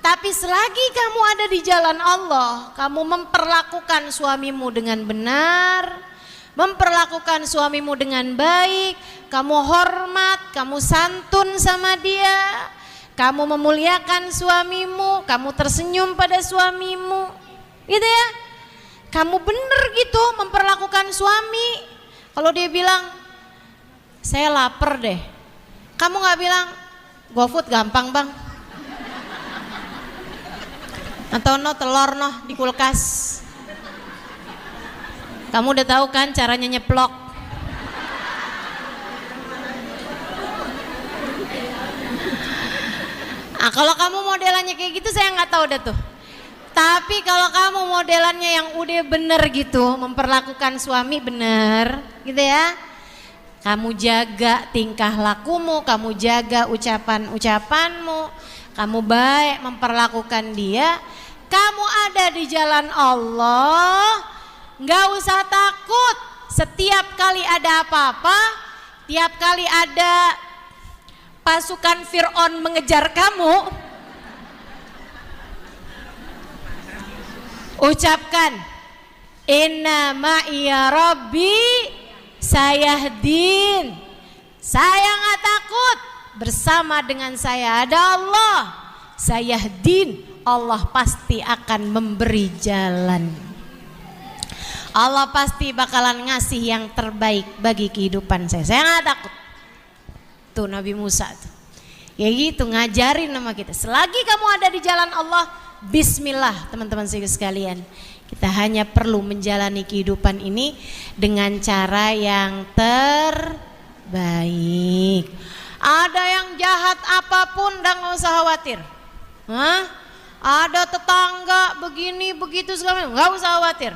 S1: Tapi selagi kamu ada di jalan Allah, kamu memperlakukan suamimu dengan benar, memperlakukan suamimu dengan baik, kamu hormat, kamu santun sama dia, kamu memuliakan suamimu, kamu tersenyum pada suamimu, gitu ya. Kamu bener gitu memperlakukan suami. Kalau dia bilang, saya lapar deh, kamu gak bilang, GoFood gampang bang, atau no telur no di kulkas. Kamu udah tahu kan caranya nyeplok. Ah kalau kamu modelannya kayak gitu saya nggak tahu dah tuh. Tapi kalau kamu modelannya yang udah bener gitu, memperlakukan suami bener, gitu ya. Kamu jaga tingkah lakumu, kamu jaga ucapan-ucapanmu, kamu baik memperlakukan dia. Kamu ada di jalan Allah, nggak usah takut. Setiap kali ada apa-apa, tiap kali ada pasukan Fir'aun mengejar kamu, ucapkan inna ma'iya rabbi sayahdin. Saya nggak takut, bersama dengan saya ada Allah sayahdin. Allah pasti akan memberi jalan. Allah pasti bakalan ngasih yang terbaik bagi kehidupan saya. Saya nggak takut. Tuh Nabi Musa tuh. Ya gitu ngajarin sama kita. Selagi kamu ada di jalan Allah, bismillah teman-teman sekalian. Kita hanya perlu menjalani kehidupan ini dengan cara yang terbaik. Ada yang jahat apapun dan nggak usah khawatir. Hah? Ada tetangga begini begitu segala macam, nggak usah khawatir.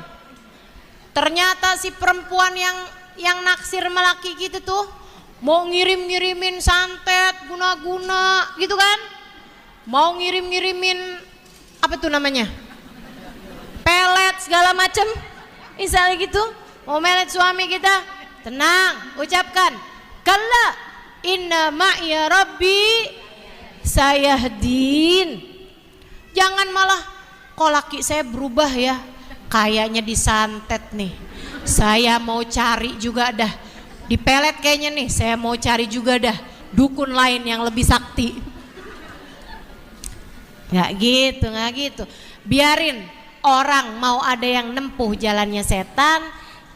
S1: Ternyata si perempuan yang naksir melaki gitu tuh mau ngirimin santet guna-guna gitu kan, mau ngirimin apa tuh namanya, pelet segala macem, misalnya gitu, mau melet suami kita, tenang, ucapkan kalla inna ma'iya rabbi sayahdin. Jangan malah kok laki saya berubah ya, kayaknya disantet nih, saya mau cari juga dah, dipelet kayaknya nih, saya mau cari juga dah dukun lain yang lebih sakti. Nggak gitu. Biarin orang mau ada yang nempuh jalannya setan,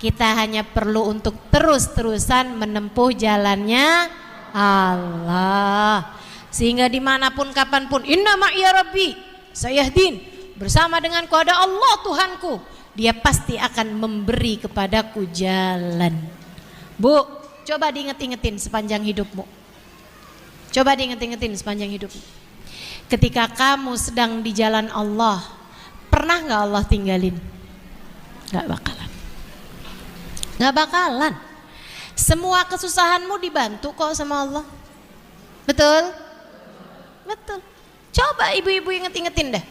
S1: kita hanya perlu untuk terus-terusan menempuh jalannya Allah. Sehingga dimanapun kapanpun, inna ma'iya rabbi sayahdin, bersama denganku ada Allah Tuhanku, dia pasti akan memberi kepadaku jalan. Bu, coba diinget-ingetin sepanjang hidupmu. Coba diinget-ingetin sepanjang hidupmu. Ketika kamu sedang di jalan Allah, pernah gak Allah tinggalin? Gak bakalan. Gak bakalan. Semua kesusahanmu dibantu kok sama Allah. Betul? Betul. Coba ibu-ibu inget-ingetin deh.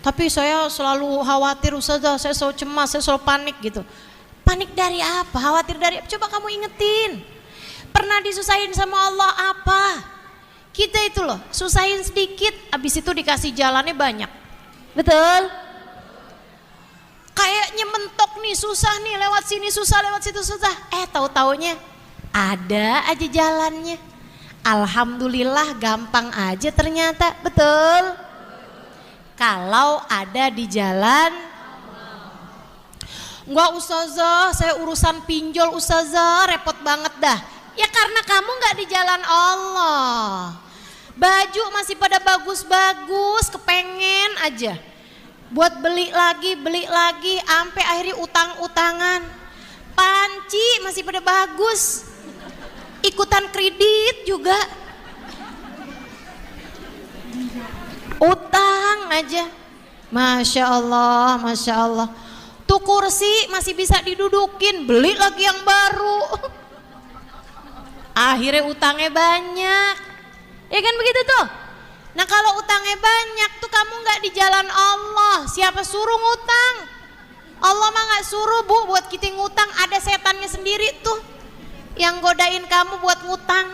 S1: Tapi saya selalu khawatir Ustazah, saya selalu cemas, saya selalu panik gitu. Panik dari apa? Khawatir dari apa? Coba kamu ingetin. Pernah disusahin sama Allah apa? Kita itu loh, susahin sedikit, abis itu dikasih jalannya banyak. Betul? Kayaknya mentok nih, susah nih, lewat sini susah, lewat situ susah. Tahu-taunya ada aja jalannya. Alhamdulillah gampang aja ternyata. Betul? Kalau ada di jalan. Enggak Ustazah, saya urusan pinjol Ustazah, repot banget dah. Ya karena kamu gak di jalan Allah. Baju masih pada bagus-bagus, kepengen aja. Buat beli lagi, sampai akhirnya utang-utangan. Panci masih pada bagus, ikutan kredit juga, utang aja. Masya Allah, Masya Allah. Tuh kursi masih bisa didudukin, beli lagi yang baru. Akhirnya utangnya banyak. Ya kan begitu tuh. Nah kalau utangnya banyak tuh kamu nggak di jalan Allah, siapa suruh ngutang? Allah mah nggak suruh bu buat kita ngutang, ada setannya sendiri tuh yang godain kamu buat ngutang.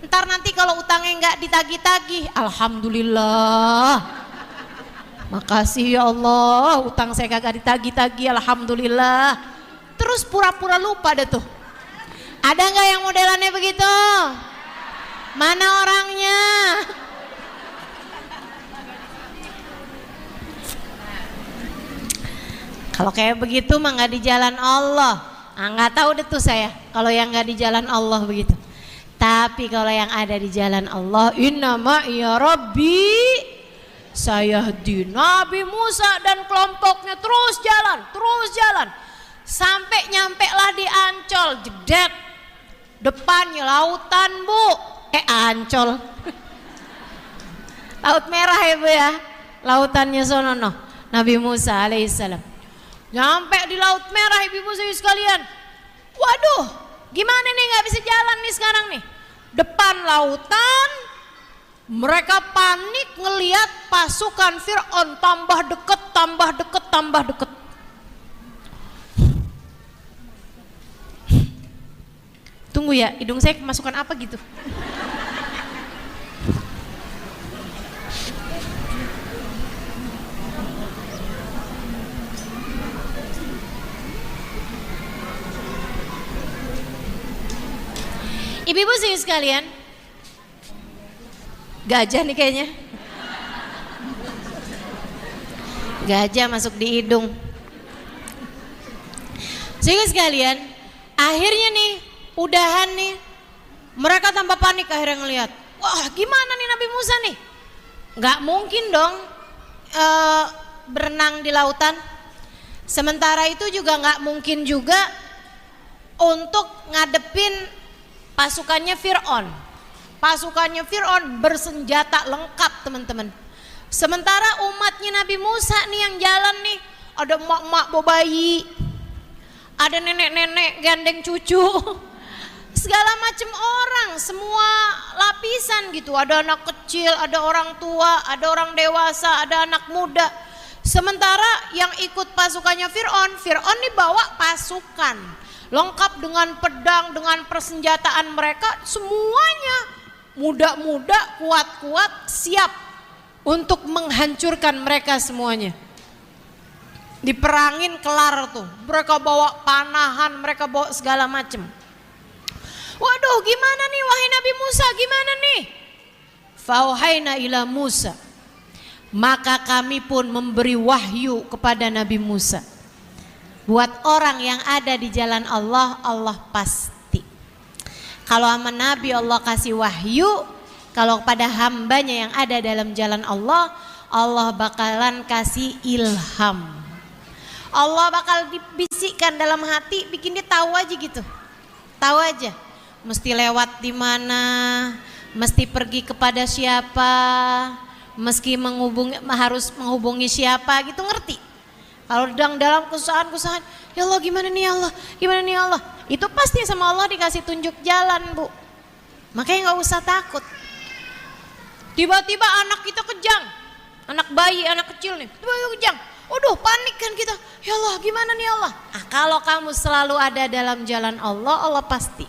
S1: Ntar nanti kalau utangnya nggak ditagih-tagih, alhamdulillah, makasih ya Allah, utang saya kagak ditagih-tagih, alhamdulillah. Terus pura-pura lupa deh tuh. Ada nggak yang modelannya begitu? Mana orangnya? Kalau kayak begitu mah nggak di jalan Allah. Nggak tahu deh tuh saya kalau yang nggak di jalan Allah begitu. Tapi kalau yang ada di jalan Allah, innama ya Rabbi sayahdi. Nabi Musa dan kelompoknya terus jalan sampai nyampe lah di Ancol, jedet. Depannya lautan bu, Ancol. Laut Merah ya bu ya, lautannya sono Nabi Musa alaihissalam. Nyampe di Laut Merah ibu-ibu sekalian. Waduh, gimana nih nggak bisa jalan nih sekarang nih. Depan lautan, mereka panik ngelihat pasukan Fir'aun tambah deket. Tunggu ya, hidung saya kemasukan apa gitu. Ibu-ibu sekalian, gajah nih kayaknya. Gajah masuk di hidung. Sekalian, akhirnya nih, udahan nih, mereka tambah panik akhirnya ngelihat. Wah, gimana nih Nabi Musa nih? Gak mungkin dong berenang di lautan. Sementara itu juga gak mungkin juga untuk ngadepin pasukannya Fir'aun. Pasukannya Fir'aun bersenjata lengkap teman-teman. Sementara umatnya Nabi Musa nih yang jalan nih, ada emak-emak bawa bayi, ada nenek-nenek gandeng cucu, segala macam orang, semua lapisan gitu. Ada anak kecil, ada orang tua, ada orang dewasa, ada anak muda. Sementara yang ikut pasukannya Fir'aun nih bawa pasukan lengkap dengan pedang, dengan persenjataan mereka, semuanya muda-muda, kuat-kuat, siap untuk menghancurkan mereka semuanya. Diperangin kelar tuh, mereka bawa panahan, mereka bawa segala macam. Waduh, gimana nih wahai Nabi Musa, gimana nih? Fauhaina ila Musa, maka kami pun memberi wahyu kepada Nabi Musa. Buat orang yang ada di jalan Allah, Allah pasti. Kalau sama Nabi Allah kasih wahyu, kalau pada hambanya yang ada dalam jalan Allah, Allah bakalan kasih ilham. Allah bakal dibisikkan dalam hati, bikin dia tahu aja gitu. Tahu aja, mesti lewat di mana, mesti pergi kepada siapa, harus menghubungi siapa gitu, ngerti. Kalau dalam kesusahan, ya Allah gimana nih Allah, itu pasti sama Allah dikasih tunjuk jalan bu. Makanya nggak usah takut. Tiba-tiba anak kita kejang, anak bayi, anak kecil nih, tiba-tiba kejang. Waduh, panik kan kita. Ya Allah gimana nih Allah. Kalau kamu selalu ada dalam jalan Allah, Allah pasti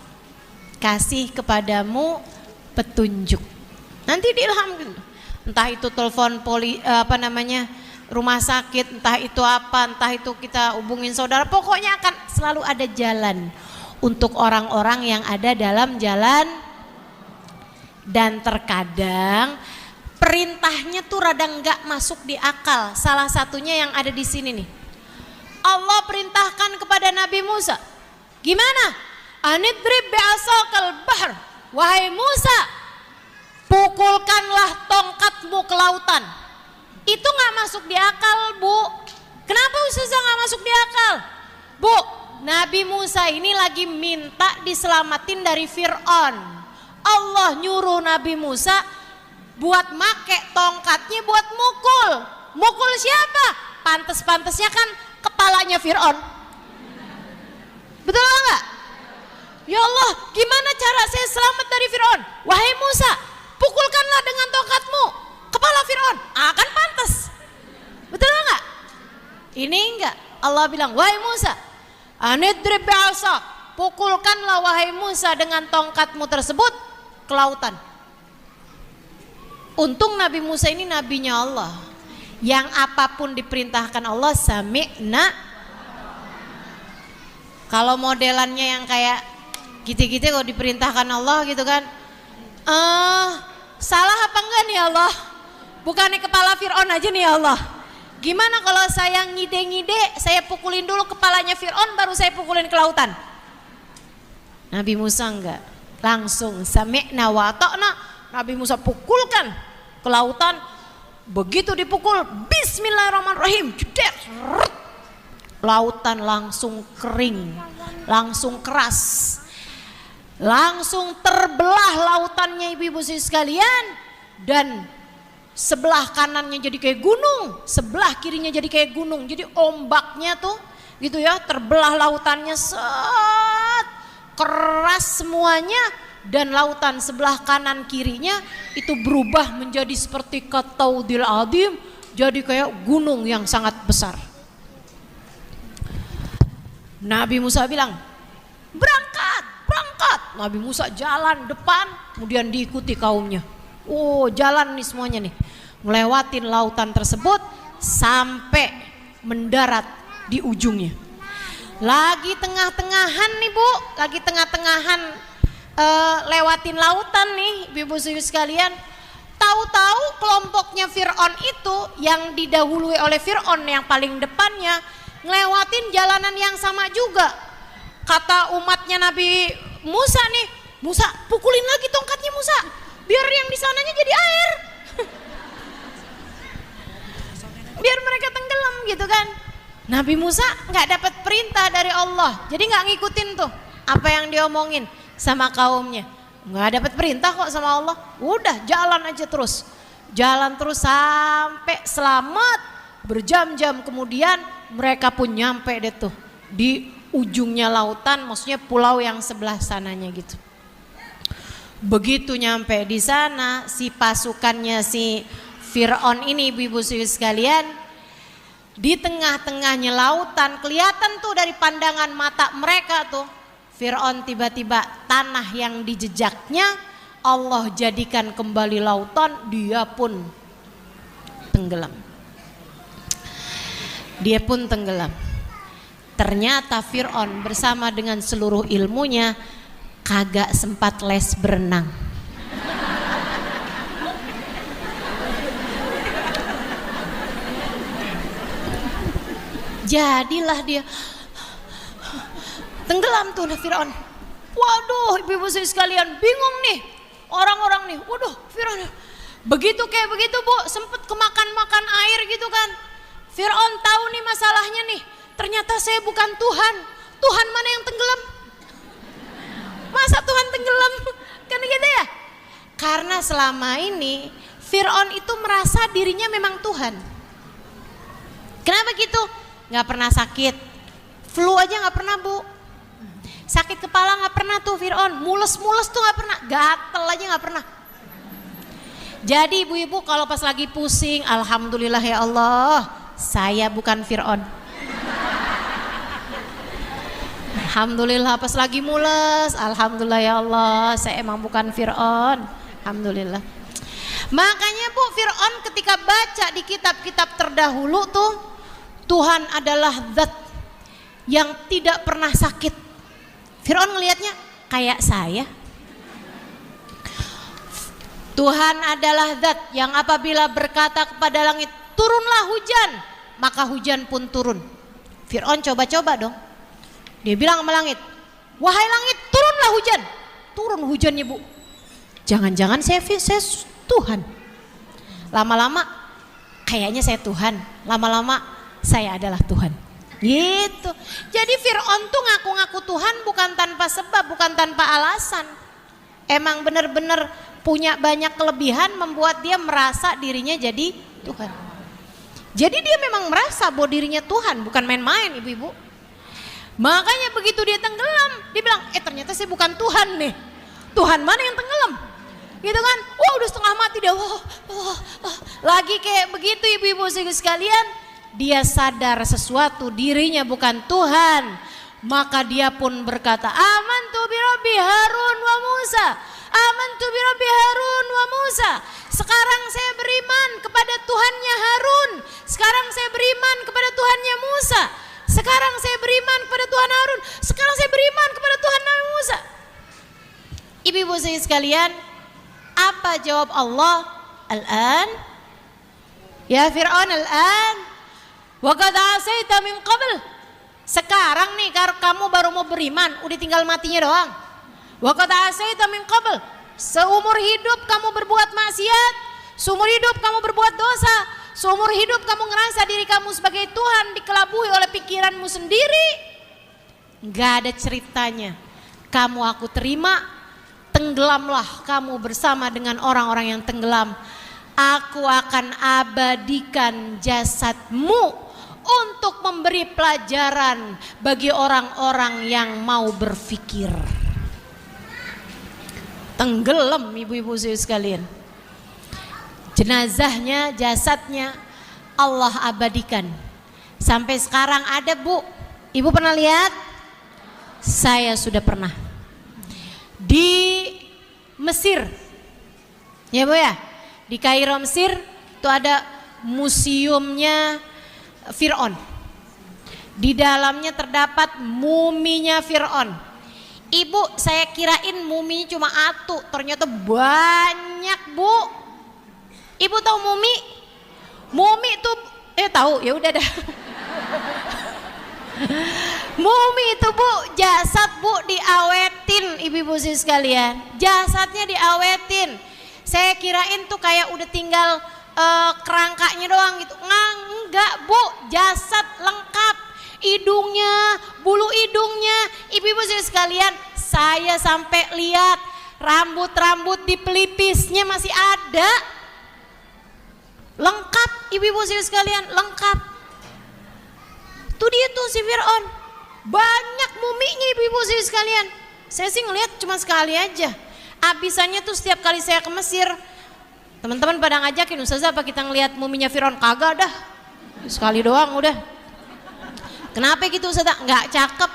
S1: kasih kepadamu petunjuk. Nanti diilham gitu. Entah itu telepon rumah sakit, entah itu apa, entah itu kita hubungin saudara, pokoknya akan selalu ada jalan untuk orang-orang yang ada dalam jalan. Dan terkadang perintahnya tuh rada nggak masuk di akal. Salah satunya yang ada di sini nih. Allah perintahkan kepada Nabi Musa, gimana? Anidrib bi'asakal bahr, wahai Musa, pukulkanlah tongkatmu ke lautan. Itu nggak masuk di akal bu. Kenapa Ustazah nggak masuk di akal? Bu, Nabi Musa ini lagi minta diselamatin dari Fir'aun. Allah nyuruh Nabi Musa buat make tongkatnya buat mukul. Mukul siapa? Pantes-pantesnya kan kepalanya Fir'aun. Betul enggak? Ya Allah, gimana cara saya selamat dari Fir'aun? Wahai Musa, pukulkanlah dengan tongkatmu kepala Fir'aun. Akan pantas. Betul enggak? Ini enggak. Allah bilang, wahai Musa, anidrib bi'asa, pukulkanlah wahai Musa dengan tongkatmu tersebut ke lautan. Untung Nabi Musa ini nabinya Allah, yang apapun diperintahkan Allah sami'na. Kalau modelannya yang kayak gitu-gitu kalau diperintahkan Allah gitu kan, salah apa enggak nih Allah? Bukannya kepala Fir'aun aja nih Allah. Gimana kalau saya ngide-ngide, saya pukulin dulu kepalanya Fir'aun baru saya pukulin ke lautan? Nabi Musa enggak, langsung sami'na wa ata'na. Nabi Musa pukulkan ke lautan. Begitu dipukul, bismillahirrahmanirrahim, jeder, lautan langsung kering, langsung keras, langsung terbelah lautannya ibu-ibu sekalian, dan sebelah kanannya jadi kayak gunung, sebelah kirinya jadi kayak gunung. Jadi ombaknya tuh gitu ya, terbelah lautannya set, keras semuanya, dan lautan sebelah kanan kirinya itu berubah menjadi seperti kataudil adim, jadi kayak gunung yang sangat besar. Nabi Musa bilang, berangkat, berangkat. Nabi Musa jalan depan, kemudian diikuti kaumnya. Oh, jalan nih semuanya nih, melewatin lautan tersebut sampai mendarat di ujungnya. Lagi tengah-tengahan nih Bu, lagi tengah-tengahan lewatin lautan nih ibu-ibu sekalian. Tahu-tahu kelompoknya Fir'aun itu yang didahului oleh Fir'aun yang paling depannya ngelewatin jalanan yang sama juga. Kata umatnya Nabi Musa nih, Musa pukulin lagi tongkatnya Musa, biar yang di sananya jadi air. Biar mereka tenggelam gitu kan. Nabi Musa nggak dapat perintah dari Allah, jadi nggak ngikutin tuh apa yang diomongin sama kaumnya. Nggak dapat perintah kok sama Allah. Udah jalan aja terus, jalan terus sampai selamat. Berjam-jam kemudian mereka pun nyampe deh tuh di ujungnya lautan, maksudnya pulau yang sebelah sananya gitu. Begitu nyampe di sana, si pasukannya si Fir'aun ini ibu-ibu sekalian, di tengah-tengahnya lautan kelihatan tuh dari pandangan mata mereka tuh, Fir'aun tiba-tiba tanah yang dijejaknya Allah jadikan kembali lautan, dia pun tenggelam. Dia pun tenggelam. Ternyata Fir'aun bersama dengan seluruh ilmunya kagak sempat les berenang. Jadilah dia tenggelam tuh Fir'aun. Waduh ibu-ibu sekalian, bingung nih orang-orang nih. Waduh Fir'aun begitu kayak begitu Bu, sempet kemakan-makan air gitu kan. Fir'aun tahu nih masalahnya nih, ternyata saya bukan Tuhan. Tuhan mana yang tenggelam? Masa Tuhan tenggelam? Kan gitu ya. Karena selama ini Fir'aun itu merasa dirinya memang Tuhan. Kenapa gitu? Gak pernah sakit, flu aja gak pernah Bu, sakit kepala gak pernah tuh Fir'aun, mules-mules tuh gak pernah, gatel aja gak pernah. Jadi ibu-ibu kalau pas lagi pusing, alhamdulillah ya Allah, saya bukan Fir'aun. Alhamdulillah. Pas lagi mules, alhamdulillah ya Allah, saya emang bukan Fir'aun. Alhamdulillah. Makanya Bu, Fir'aun ketika baca di kitab-kitab terdahulu tuh, Tuhan adalah zat yang tidak pernah sakit. Fir'aun ngelihatnya kayak saya. Tuhan adalah zat yang apabila berkata kepada langit, turunlah hujan, maka hujan pun turun. Fir'aun coba-coba dong. Dia bilang sama langit, wahai langit turunlah hujan. Turun hujannya Bu. Jangan-jangan saya Tuhan. Lama-lama kayaknya saya Tuhan. Lama-lama saya adalah Tuhan. Gitu. Jadi Fir'aun tuh ngaku-ngaku Tuhan bukan tanpa sebab, bukan tanpa alasan. Emang benar-benar punya banyak kelebihan membuat dia merasa dirinya jadi Tuhan. Jadi dia memang merasa bahwa dirinya Tuhan, bukan main-main ibu-ibu. Makanya begitu dia tenggelam, dia bilang, ternyata saya bukan Tuhan nih. Tuhan mana yang tenggelam? Gitu kan, wah udah setengah mati dia, lagi kayak begitu ibu-ibu sekalian, dia sadar sesuatu dirinya bukan Tuhan, maka dia pun berkata, amantu bi Rabbi Harun wa Musa, amantu bi Rabbi Harun wa Musa. Sekarang saya beriman kepada Tuhannya Harun, sekarang saya beriman kepada Tuhannya Musa, sekarang saya beriman kepada Tuhan Harun, sekarang saya beriman kepada Tuhan Nabi Musa. Ibu-ibu sekalian, apa jawab Allah? Al-an ya Fir'aun, al-an wa qad asaita min qabl. Sekarang nih kamu baru mau beriman, udah tinggal matinya doang. Wa qad asaita min qabl. Seumur hidup kamu berbuat maksiat, seumur hidup kamu berbuat dosa, seumur hidup kamu ngerasa diri kamu sebagai Tuhan, dikelabui oleh pikiranmu sendiri. Gak ada ceritanya kamu aku terima. Tenggelamlah kamu bersama dengan orang-orang yang tenggelam. Aku akan abadikan jasadmu untuk memberi pelajaran bagi orang-orang yang mau berpikir. Tenggelam ibu-ibu sekalian. Jenazahnya, jasadnya Allah abadikan. Sampai sekarang ada bu. Ibu pernah lihat? Saya sudah pernah. Di Mesir, ya bu ya, di Kairo Mesir itu ada museumnya Fir'aun. Di dalamnya terdapat muminya Fir'aun. Ibu, saya kirain muminya cuma satu, ternyata banyak bu. Ibu tahu mumi? Mumi itu tahu, ya udah dah. Mumi itu bu, jasad bu diawetin ibu-ibu sekalian, jasadnya diawetin. Saya kirain tuh kayak udah tinggal kerangkanya doang gitu. Enggak bu, jasad lengkap, hidungnya, bulu hidungnya, ibu-ibu sekalian. Saya sampai lihat rambut-rambut di pelipisnya masih ada, lengkap ibu-ibu sekalian, lengkap. Itu dia tuh si Fir'aun, banyak muminya ibu-ibu sekalian. Saya sih ngelihat cuma sekali aja. Abisannya tuh setiap kali saya ke Mesir, teman-teman pada ngajakin, Ustazah apa kita ngelihat muminya Fir'aun? Kagak dah, sekali doang udah. Kenapa gitu Ustazah? Nggak cakep.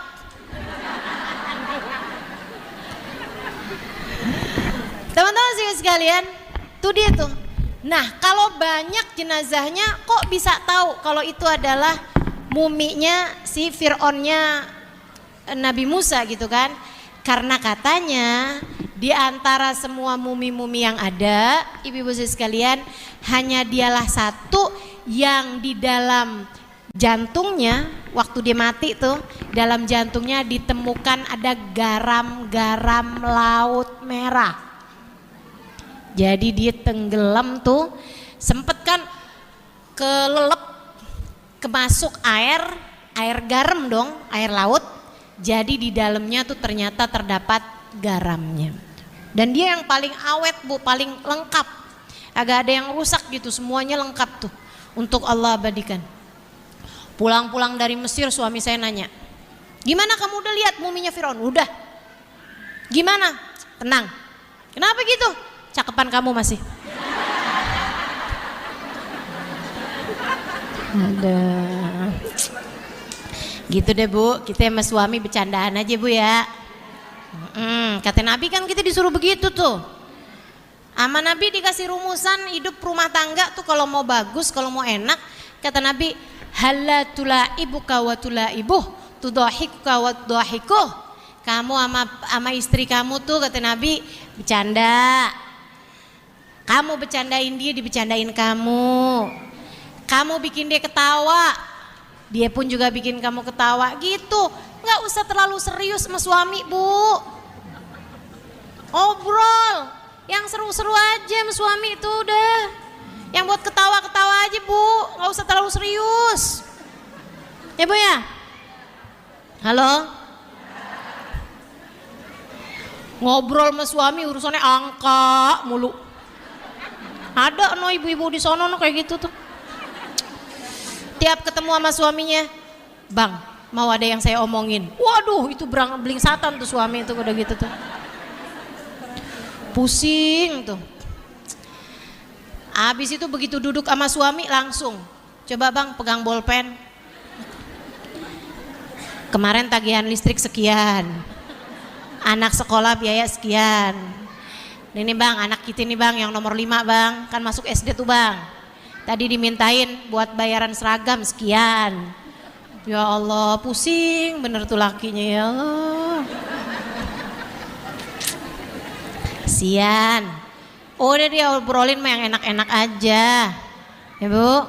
S1: Teman-teman sekalian, tuh dia tuh. Nah kalau banyak jenazahnya, kok bisa tahu kalau itu adalah muminya si Fir'aunnya Nabi Musa gitu kan? Karena katanya di antara semua mumi-mumi yang ada, ibu-ibu sekalian, hanya dialah satu yang di dalam jantungnya waktu dia mati tuh, dalam jantungnya ditemukan ada garam-garam laut merah. Jadi dia tenggelam tuh, sempet kan kelelep, kemasuk air garam dong, air laut. Jadi di dalamnya tuh ternyata terdapat garamnya. Dan dia yang paling awet bu, paling lengkap. Agak ada yang rusak gitu, semuanya lengkap tuh untuk Allah abadikan. Pulang-pulang dari Mesir suami saya nanya, gimana kamu udah lihat muminya Fir'aun? Udah. Gimana? Tenang. Kenapa gitu? Cakepan kamu masih. Ada. Gitu deh bu, kita sama suami bercandaan aja bu ya. Kata Nabi kan kita disuruh begitu tuh. Sama Nabi dikasih rumusan hidup rumah tangga tuh kalau mau bagus, kalau mau enak. Kata Nabi, halla tulaibuka wa tulaibuh, tudahikuka wa tudahikuh. Kamu sama istri kamu tuh kata Nabi bercanda. Kamu bercandain dia, dibercandain kamu. Kamu bikin dia ketawa, dia pun juga bikin kamu ketawa gitu. Nggak usah terlalu serius sama suami bu. Obrol yang seru-seru aja sama suami itu udah. Yang buat ketawa-ketawa aja bu, nggak usah terlalu serius. Ya bu ya. Halo. Ngobrol sama suami urusannya angka mulu. Ada no ibu-ibu di sono no kayak gitu tuh. Setiap ketemu sama suaminya, "Bang, mau ada yang saya omongin." Waduh, itu beling satan tuh suami itu udah gitu tuh. Pusing tuh. Habis itu begitu duduk sama suami langsung, "Coba Bang pegang bolpen. Kemarin tagihan listrik sekian. Anak sekolah biaya sekian. Ini Bang, anak kita nih Bang yang nomor 5 Bang, kan masuk SD tuh Bang. Tadi dimintain buat bayaran seragam sekian." Ya Allah, pusing bener tuh lakinya, ya Allah. Sian. Udah dia obrolin mah yang enak-enak aja. Ya Bu.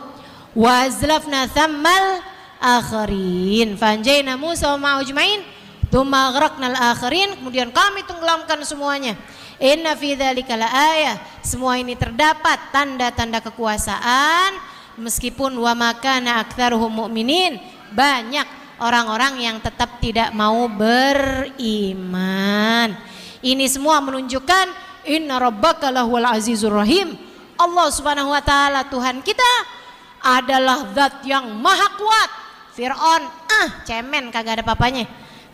S1: Wazlafna thammal akhirin. Fanjayna Musa wa ma'ujmain. Tsumma aghraqnal akhirin. Kemudian kami tenggelamkan semuanya. Inna fi dzalika laayah. Semua ini terdapat tanda-tanda kekuasaan. Meskipun wa makana aktsaruhum mu'minin, banyak orang-orang yang tetap tidak mau beriman. Ini semua menunjukkan inna rabbaka lahuwal azizur rahim. Allah Subhanahu wa taala Tuhan kita adalah zat yang maha kuat. Fir'aun cemen kagak ada papanya.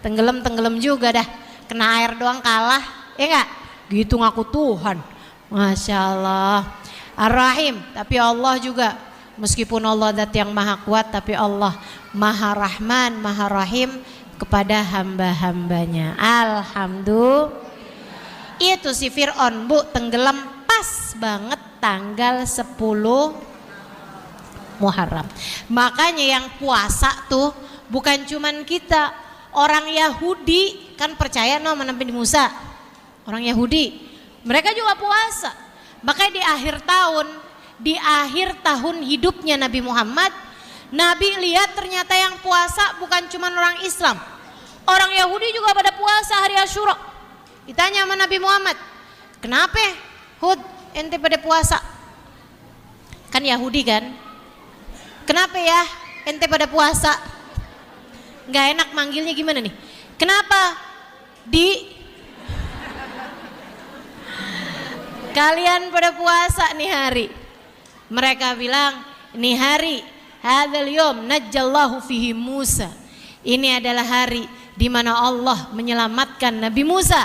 S1: Tenggelam juga dah. Kena air doang kalah. Ya enggak? Gitu ngaku Tuhan. Masya Allah. Ar-Rahim, tapi Allah juga meskipun Allah zat yang maha kuat, tapi Allah maha rahman, maha rahim kepada hamba-hambanya. Alhamdulillah. Itu si Fir'aun Bu tenggelam pas banget tanggal 10 Muharram. Makanya yang puasa tuh bukan cuman kita, orang Yahudi kan percaya sama Nabi Musa. Orang Yahudi mereka juga puasa. Makanya di akhir tahun hidupnya Nabi Muhammad, Nabi lihat ternyata yang puasa bukan cuman orang Islam, orang Yahudi juga pada puasa hari Asyura. Ditanya sama Nabi Muhammad, "Kenapa Hud ente pada puasa?" Kan Yahudi kan. "Kenapa ya ente pada puasa?" Nggak enak manggilnya gimana nih? "Kenapa kalian pada puasa nih hari?" Mereka bilang, "Ini hari hadzal yom najjallahu fihi Musa." Ini adalah hari di mana Allah menyelamatkan Nabi Musa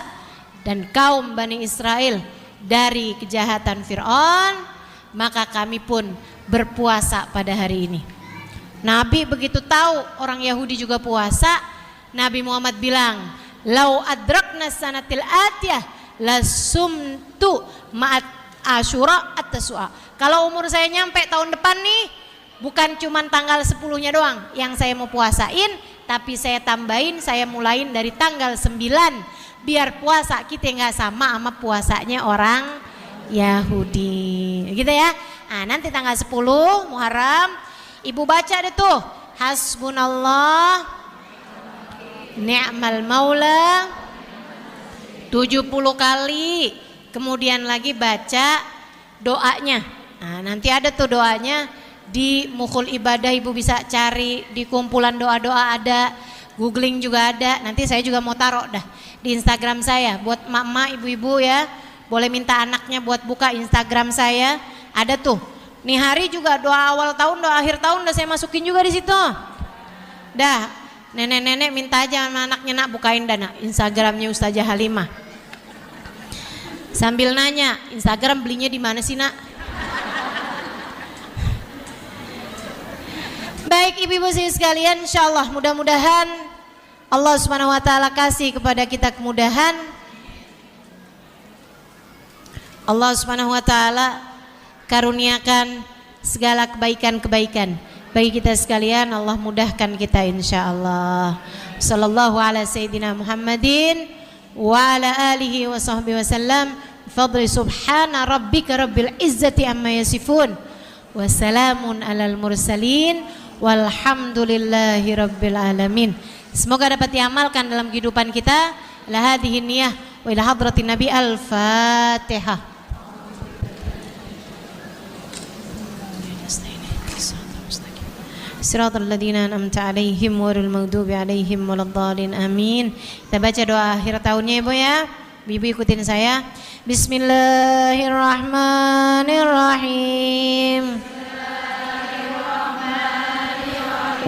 S1: dan kaum Bani Israel dari kejahatan Fir'aun, maka kami pun berpuasa pada hari ini. Nabi begitu tahu orang Yahudi juga puasa, Nabi Muhammad bilang, "Lau adrakna sanatil atiyah lasumtu ma'at Asyura at-Tasu'a." Kalau umur saya nyampe tahun depan nih, bukan cuman tanggal 10-nya doang yang saya mau puasain, tapi saya tambahin, saya mulain dari tanggal 9, biar puasa kita nggak sama puasanya orang Yahudi, gitu ya. Nah, nanti tanggal 10 Muharram ibu baca deh tuh, hasbunallah ni'mal maula 70 kali. Kemudian lagi baca doanya. Nah, nanti ada tuh doanya di Mukhul Ibadah, ibu bisa cari di kumpulan doa-doa ada, googling juga ada. Nanti saya juga mau taruh dah di Instagram saya buat emak-emak, ibu-ibu ya, boleh minta anaknya buat buka Instagram saya, ada tuh. Nih hari juga doa awal tahun, doa akhir tahun udah saya masukin juga di situ. Dah, nenek-nenek minta aja sama anaknya, "Nak bukain dana Instagramnya Ustazah Halimah." Sambil nanya, "Instagram belinya di mana sih Nak?" Baik ibu-ibu sekalian, insyaallah mudah-mudahan Allah Subhanahu wa taala kasih kepada kita kemudahan. Allah Subhanahu wa taala karuniakan segala kebaikan-kebaikan bagi kita sekalian. Allah mudahkan kita insyaallah. Sallallahu ala sayyidina Muhammadin wa ala alihi wa sahbihi wasallam. Fadli subhana rabbika rabbil izzati amma yasifun. Wassalamun alal mursalin walhamdulillahi rabbil alamin. Semoga dapat diamalkan dalam kehidupan kita. La hadhihi niyah wa ila hadratin Nabi. Al-Fatihah. Siratal ladzina an'amta 'alaihim ghairil maghdubi 'alaihim waladdallin. Amin. Kita baca doa akhir tahunnya Ibu ya. Ibu ikutin saya. Bismillahirrahmanirrahim.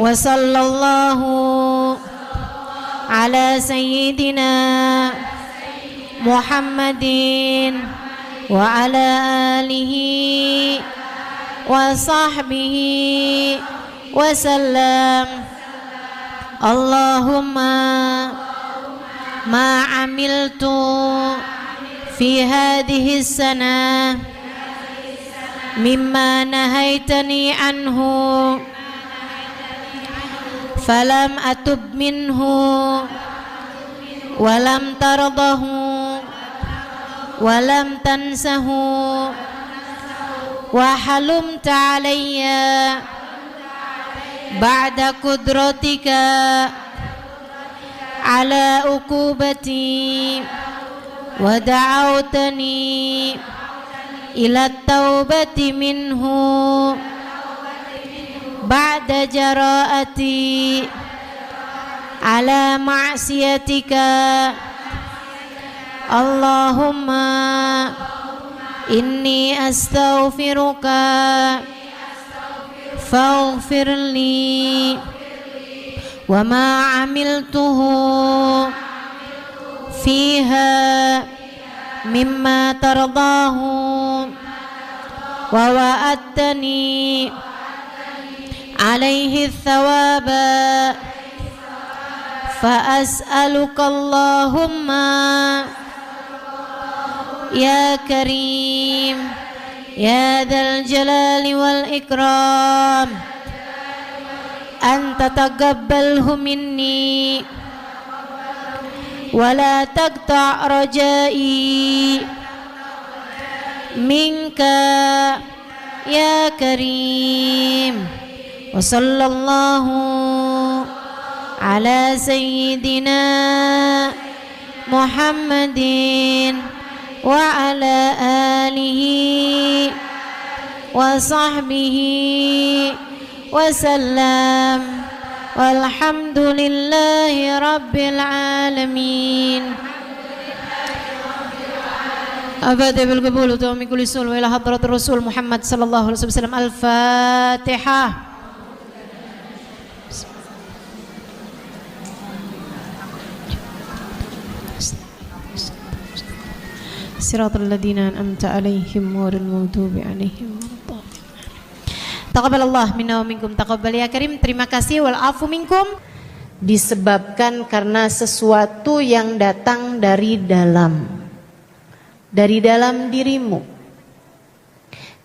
S1: wa sallallahu ala sayyidina Muhammadin wa ala alihi wa sahbihi wa sallam. Allahumma ma amiltu fi hadhihi sana mimma nahaitani anhu falam atub minhu walam tardahu walam tansahu wa halumta alayya ba'da qudratika ala uqubati wa da'awtani ila taubati minhu ba'da jara'ati ala ma'siyatika. Allahumma inni astaghfiruka faghfir li wa ma amiltuhu fiha mimma tardahu wa wa'adtani alaihi thawaba fa as'aluka Allahumma ya karim ya dzal jalali wal ikram an tataqabbalhu minni wala taqta' rajai minka ya karim. Wa sallallahu ala sayyidina Muhammadin wa ala alihi wa sahbihi wa sallam. Walhamdulillahi rabbil alamin. Abada bil qabul wa min kulli sul wa ila hadrat rasul Muhammad sallallahu alaihi wasallam. Al-Fatihah. Siratal ladzina an'amta alaihim ghairil maghdubi alaihim waladdallin. Taqabbalallah minna wa minkum taqabbal ya karim. Terima kasih wal afu minkum. Disebabkan karena sesuatu yang datang dari dalam dirimu.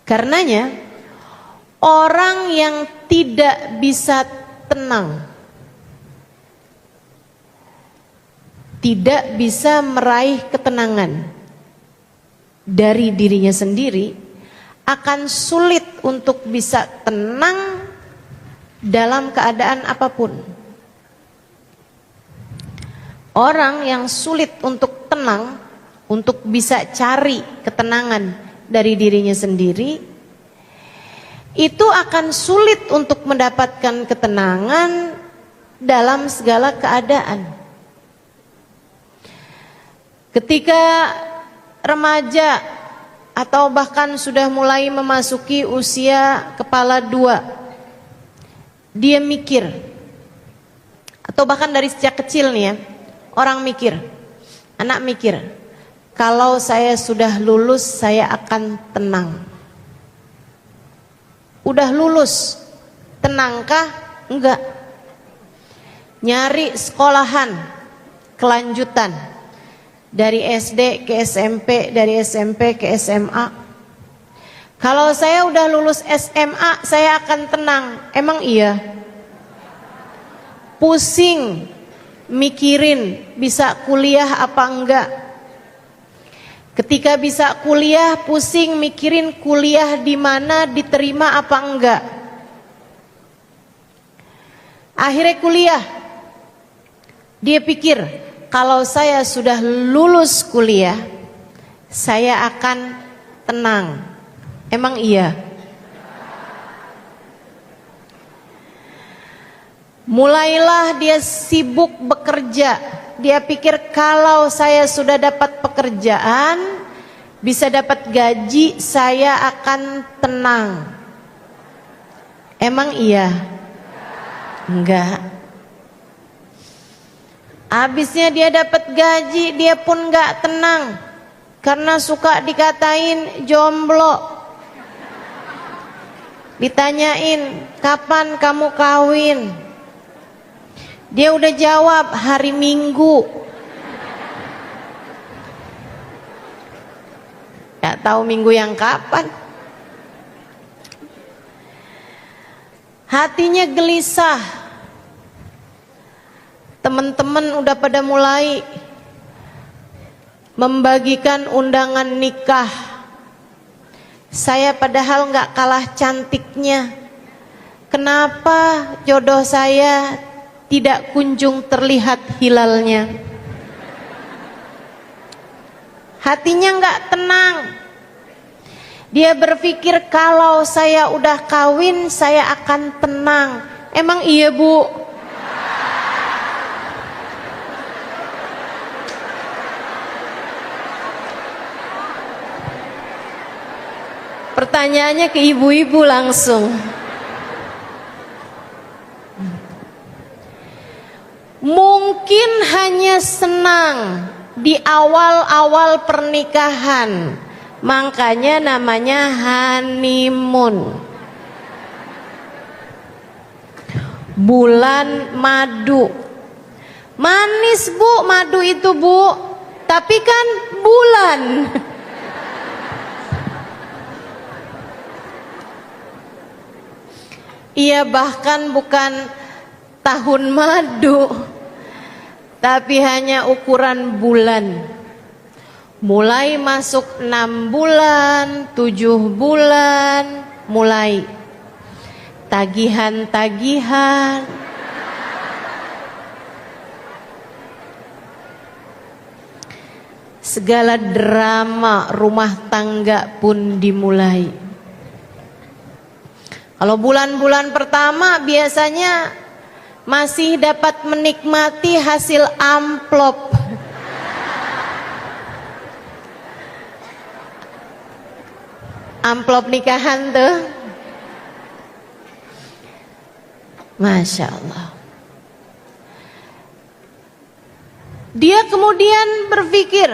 S1: Karenanya orang yang tidak bisa tenang, tidak bisa meraih ketenangan dari dirinya sendiri, akan sulit untuk bisa tenang dalam keadaan apapun. Orang yang sulit untuk tenang, untuk bisa cari ketenangan dari dirinya sendiri, itu akan sulit untuk mendapatkan ketenangan dalam segala keadaan. Ketika remaja atau bahkan sudah mulai memasuki usia kepala dua, dia mikir, atau bahkan dari sejak kecil nih ya, orang mikir, anak mikir, kalau saya sudah lulus saya akan tenang. Udah lulus, tenangkah? Enggak. Nyari sekolahan kelanjutan dari SD ke SMP, dari SMP ke SMA. Kalau saya udah lulus SMA saya akan tenang. Emang iya? Pusing mikirin bisa kuliah apa enggak. Ketika bisa kuliah, pusing mikirin kuliah di mana, diterima apa enggak. Akhirnya kuliah, dia pikir, kalau saya sudah lulus kuliah, saya akan tenang. Emang iya? Mulailah dia sibuk bekerja. Dia pikir kalau saya sudah dapat pekerjaan, bisa dapat gaji, saya akan tenang. Emang iya? Enggak. Habisnya dia dapat gaji, dia pun enggak tenang karena suka dikatain jomblo. Ditanyain, kapan kamu kawin? Dia udah jawab, hari Minggu. Gak tahu minggu yang kapan. Hatinya gelisah. Teman-teman udah pada mulai membagikan undangan nikah. Saya padahal gak kalah cantiknya. Kenapa jodoh saya tidak kunjung terlihat hilalnya? Hatinya gak tenang. Dia berpikir kalau saya udah kawin saya akan tenang. Emang iya, Bu? Pertanyaannya ke ibu-ibu langsung. Mungkin hanya senang di awal-awal pernikahan, makanya namanya honeymoon. Bulan madu. Manis, Bu, madu itu, Bu. Tapi kan bulan. Ia bahkan bukan tahun madu, tapi hanya ukuran bulan. Mulai masuk 6 bulan, 7 bulan, mulai tagihan-tagihan. Segala drama rumah tangga pun dimulai. Kalau bulan-bulan pertama biasanya masih dapat menikmati hasil amplop. Amplop nikahan tuh. Masya Allah. Dia kemudian berpikir,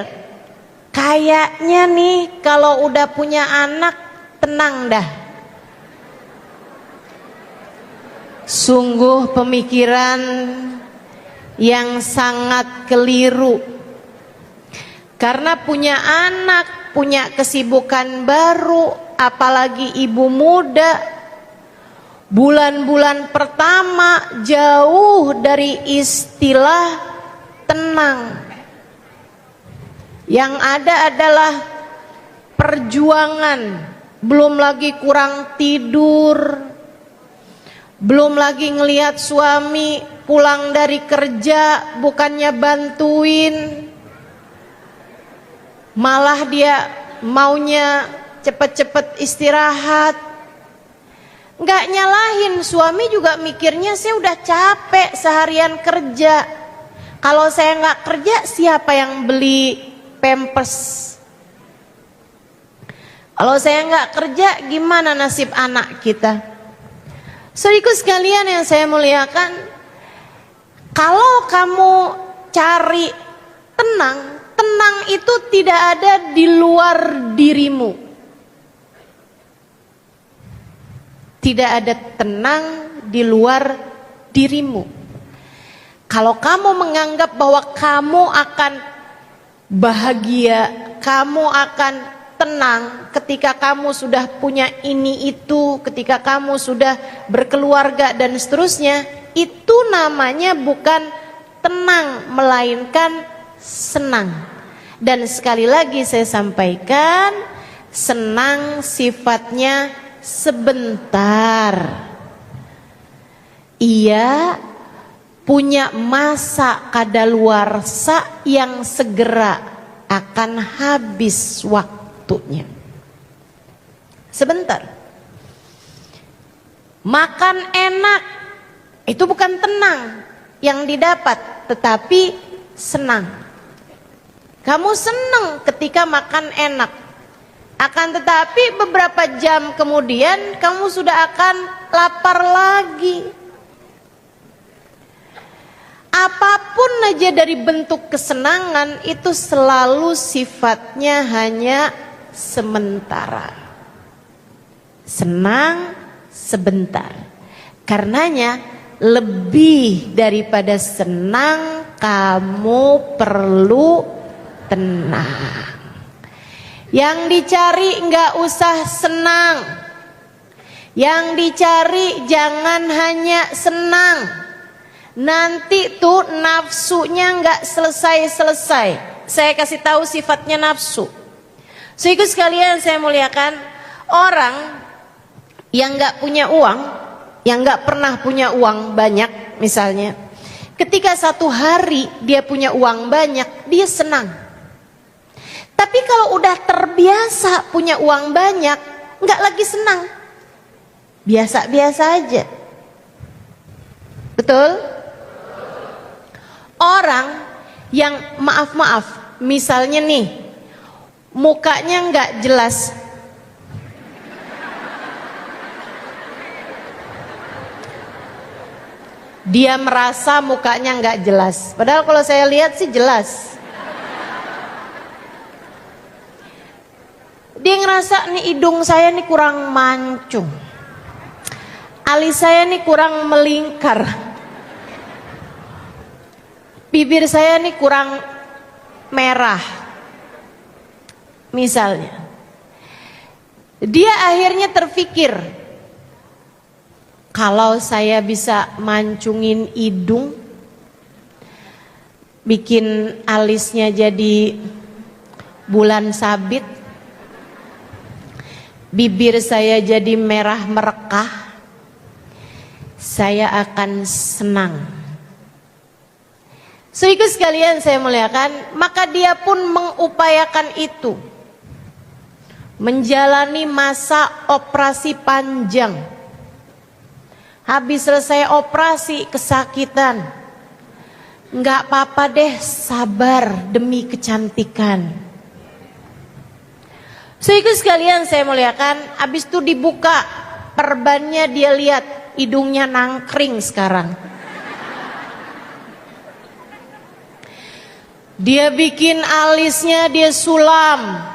S1: kayaknya nih kalau udah punya anak tenang dah. Sungguh pemikiran yang sangat keliru. Karena punya anak, punya kesibukan baru, apalagi ibu muda, bulan-bulan pertama jauh dari istilah tenang. Yang ada adalah perjuangan, belum lagi kurang tidur, belum lagi ngelihat suami pulang dari kerja bukannya bantuin, malah dia maunya cepet-cepet istirahat. Nggak nyalahin, suami juga mikirnya saya udah capek seharian kerja. Kalau saya nggak kerja siapa yang beli pampers? Kalau saya nggak kerja gimana nasib anak kita? Saudaraku sekalian yang saya muliakan, kalau kamu cari tenang, tenang itu tidak ada di luar dirimu. Tidak ada tenang di luar dirimu. Kalau kamu menganggap bahwa kamu akan bahagia, kamu akan tenang ketika kamu sudah punya ini itu, ketika kamu sudah berkeluarga dan seterusnya, itu namanya bukan tenang melainkan senang. Dan sekali lagi saya sampaikan, senang sifatnya sebentar. Ia punya masa kadaluarsa yang segera akan habis waktunya. Sebentar. Makan enak itu bukan tenang yang didapat, tetapi senang. Kamu senang ketika makan enak. Akan tetapi beberapa jam kemudian kamu sudah akan lapar lagi. apapun aja dari bentuk kesenangan itu selalu sifatnya hanya sementara. Senang sebentar. Karenanya lebih daripada senang, kamu perlu tenang. Yang dicari nggak usah senang. Yang dicari jangan hanya senang. Nanti tuh nafsunya nggak selesai-selesai. Saya kasih tahu sifatnya nafsu. Saudaraku sekalian saya muliakan, orang yang nggak punya uang, yang nggak pernah punya uang banyak misalnya, ketika satu hari dia punya uang banyak, dia senang. Tapi kalau udah terbiasa punya uang banyak, nggak lagi senang, biasa-biasa aja. Betul? Orang yang maaf-maaf, misalnya nih, mukanya nggak jelas, dia merasa mukanya nggak jelas. Padahal kalau saya lihat sih jelas. Dia ngerasa nih hidung saya nih kurang mancung, alis saya nih kurang melingkar, bibir saya nih kurang merah. Misalnya, dia akhirnya terpikir, kalau saya bisa mancungin hidung, bikin alisnya jadi bulan sabit, bibir saya jadi merah merekah, saya akan senang. Saudaraku sekalian saya muliakan, maka dia pun mengupayakan itu. Menjalani masa operasi panjang. Habis selesai operasi kesakitan, nggak apa-apa deh, sabar demi kecantikan. Saudaraku sekalian saya muliakan, habis itu dibuka perbannya, dia lihat hidungnya nangkring sekarang. Dia bikin alisnya, dia sulam,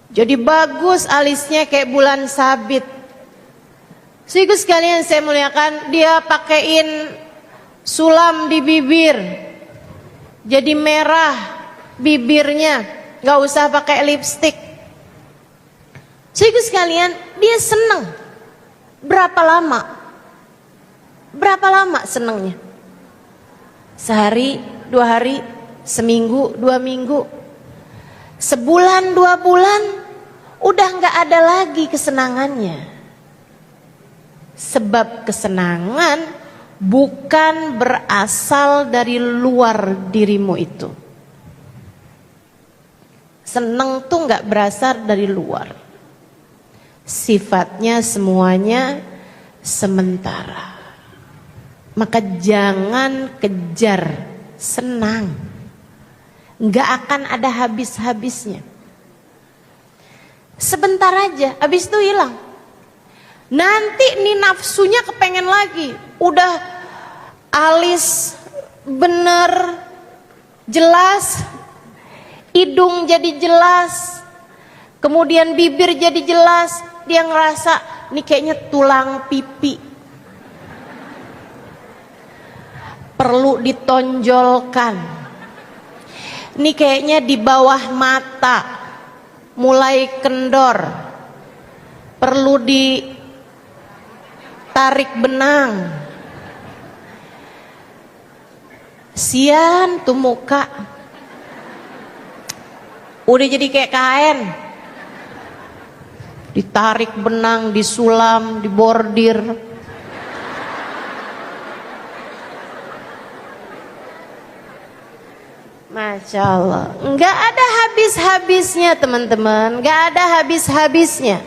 S1: jadi bagus alisnya kayak bulan sabit. Saudaraku sekalian saya muliakan, dia pakein sulam di bibir, jadi merah bibirnya, gak usah pakai lipstik. Saudaraku sekalian, dia seneng. Berapa lama? Berapa lama senengnya? Sehari, 2 hari, seminggu, 2 minggu, sebulan, 2 bulan, udah gak ada lagi kesenangannya. Sebab kesenangan bukan berasal dari luar dirimu itu. Seneng tuh gak berasal dari luar. Sifatnya semuanya sementara. Maka jangan kejar senang, gak akan ada habis-habisnya. Sebentar aja, habis itu hilang. Nanti nih nafsunya kepengen lagi. Udah alis bener jelas, hidung jadi jelas, kemudian bibir jadi jelas, dia ngerasa nih kayaknya tulang pipi perlu ditonjolkan. Ini kayaknya di bawah mata mulai kendor, perlu ditarik benang. Sian tuh muka, udah jadi kayak kain, ditarik benang, disulam, dibordir. Masya Allah, nggak ada habis-habisnya teman-teman, nggak ada habis-habisnya.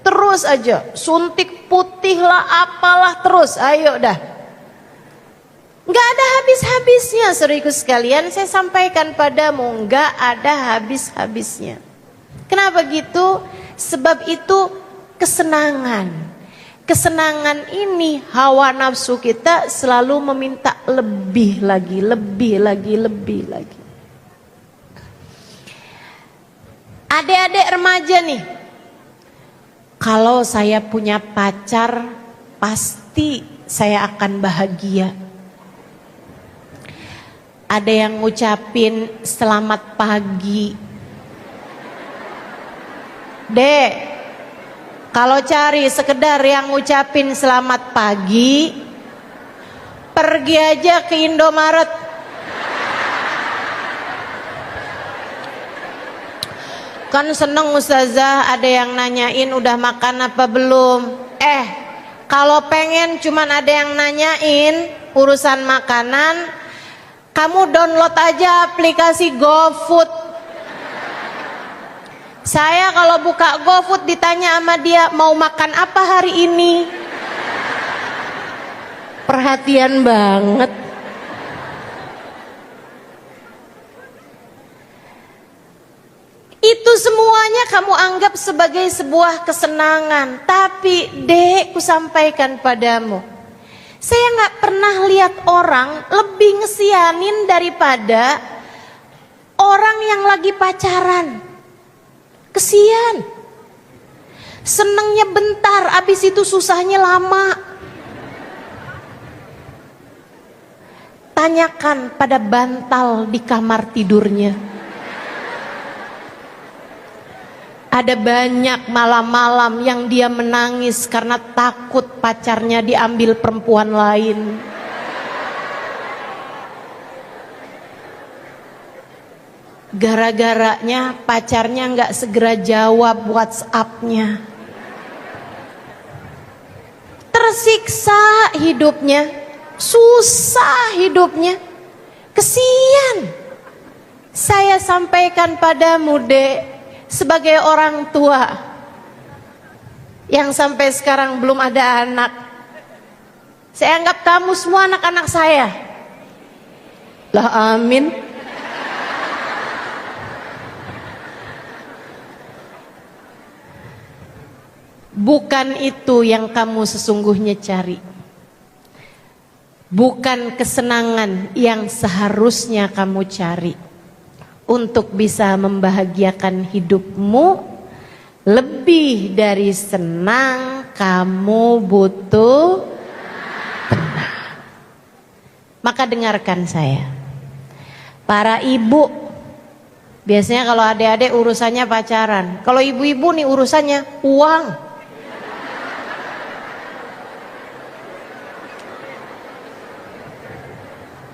S1: Terus aja, suntik putih lah, apalah terus, ayo dah. Nggak ada habis-habisnya, saudaraku sekalian, saya sampaikan padamu, nggak ada habis-habisnya. Kenapa gitu? Sebab itu kesenangan. kesenangan ini, hawa nafsu kita selalu meminta lebih lagi, lebih lagi, lebih lagi. Adik-adik remaja nih, kalau saya punya pacar, pasti saya akan bahagia. Ada yang ngucapin selamat pagi. Dek, kalau cari sekedar yang ngucapin selamat pagi, pergi aja ke Indomaret. Kan seneng ustazah, ada yang nanyain udah makan apa belum. Kalau pengen cuman ada yang nanyain urusan makanan, kamu download aja aplikasi GoFood. Saya kalau buka GoFood ditanya sama dia, mau makan apa hari ini? Perhatian banget. Itu semuanya kamu anggap sebagai sebuah kesenangan. Tapi Dek, ku sampaikan padamu, saya gak pernah lihat orang lebih ngesianin daripada orang yang lagi pacaran. Kesian. Senengnya bentar, abis itu susahnya lama. Tanyakan pada bantal di kamar tidurnya. Ada banyak malam-malam yang dia menangis karena takut pacarnya diambil perempuan lain. Gara-garanya pacarnya nggak segera jawab WhatsApp-nya. Tersiksa hidupnya, susah hidupnya, kesian. Saya sampaikan padamu, Dek, sebagai orang tua yang sampai sekarang belum ada anak, saya anggap kamu semua anak-anak saya. Lah amin. Bukan itu yang kamu sesungguhnya cari. Bukan kesenangan yang seharusnya kamu cari. Untuk bisa membahagiakan hidupmu, lebih dari senang, kamu butuh tenang. Maka dengarkan saya. Para ibu, biasanya kalau adik-adik urusannya pacaran. Kalau ibu-ibu nih urusannya uang.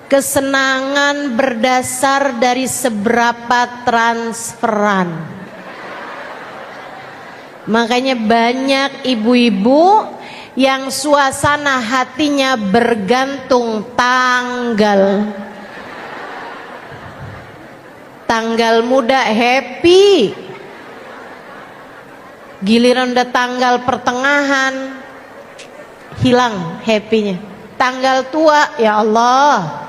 S1: Kesenangan berdasar dari seberapa transferan. Makanya banyak ibu-ibu yang suasana hatinya bergantung tanggal. Tanggal muda happy, giliran udah tanggal pertengahan hilang happynya. Tanggal tua, ya Allah,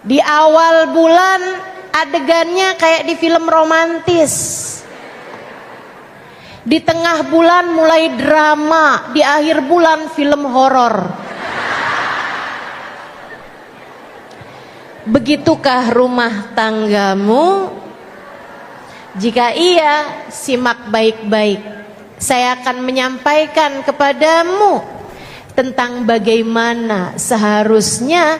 S1: di awal bulan adegannya kayak di film romantis, di tengah bulan mulai drama, di akhir bulan film horor. Begitukah rumah tanggamu? Jika iya, simak baik-baik. Saya akan menyampaikan kepadamu tentang bagaimana seharusnya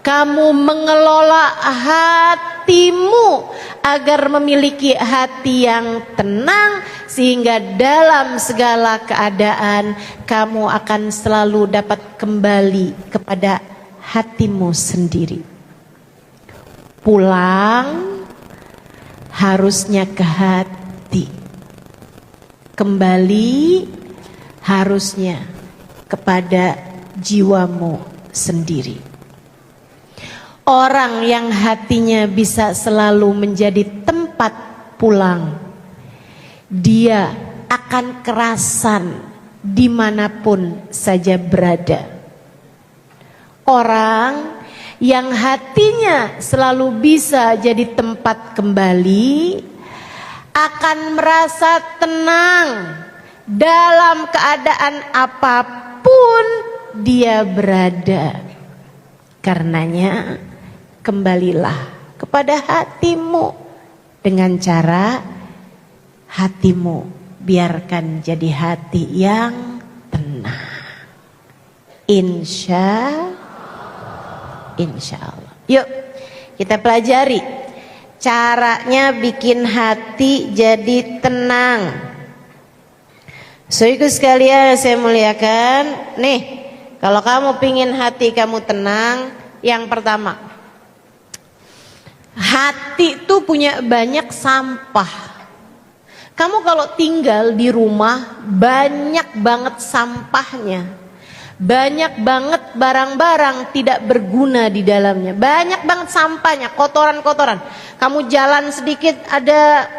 S1: kamu mengelola hatimu agar memiliki hati yang tenang, sehingga dalam segala keadaan kamu akan selalu dapat kembali kepada hatimu sendiri. Pulang harusnya ke hati, kembali harusnya kepada jiwamu sendiri. Orang yang hatinya bisa selalu menjadi tempat pulang, dia akan kerasan dimanapun saja berada. Orang yang hatinya selalu bisa jadi tempat kembali akan merasa tenang dalam keadaan apapun dia berada. Karenanya kembalilah kepada hatimu dengan cara hatimu biarkan jadi hati yang tenang. Insya Allah. Yuk kita pelajari caranya bikin hati jadi tenang. Saudaraku sekalian saya muliakan, nih kalau kamu pingin hati kamu tenang, yang pertama, hati itu punya banyak sampah. Kamu kalau tinggal di rumah banyak banget sampahnya, banyak banget barang-barang tidak berguna di dalamnya, banyak banget sampahnya, kotoran-kotoran. Kamu jalan sedikit ada,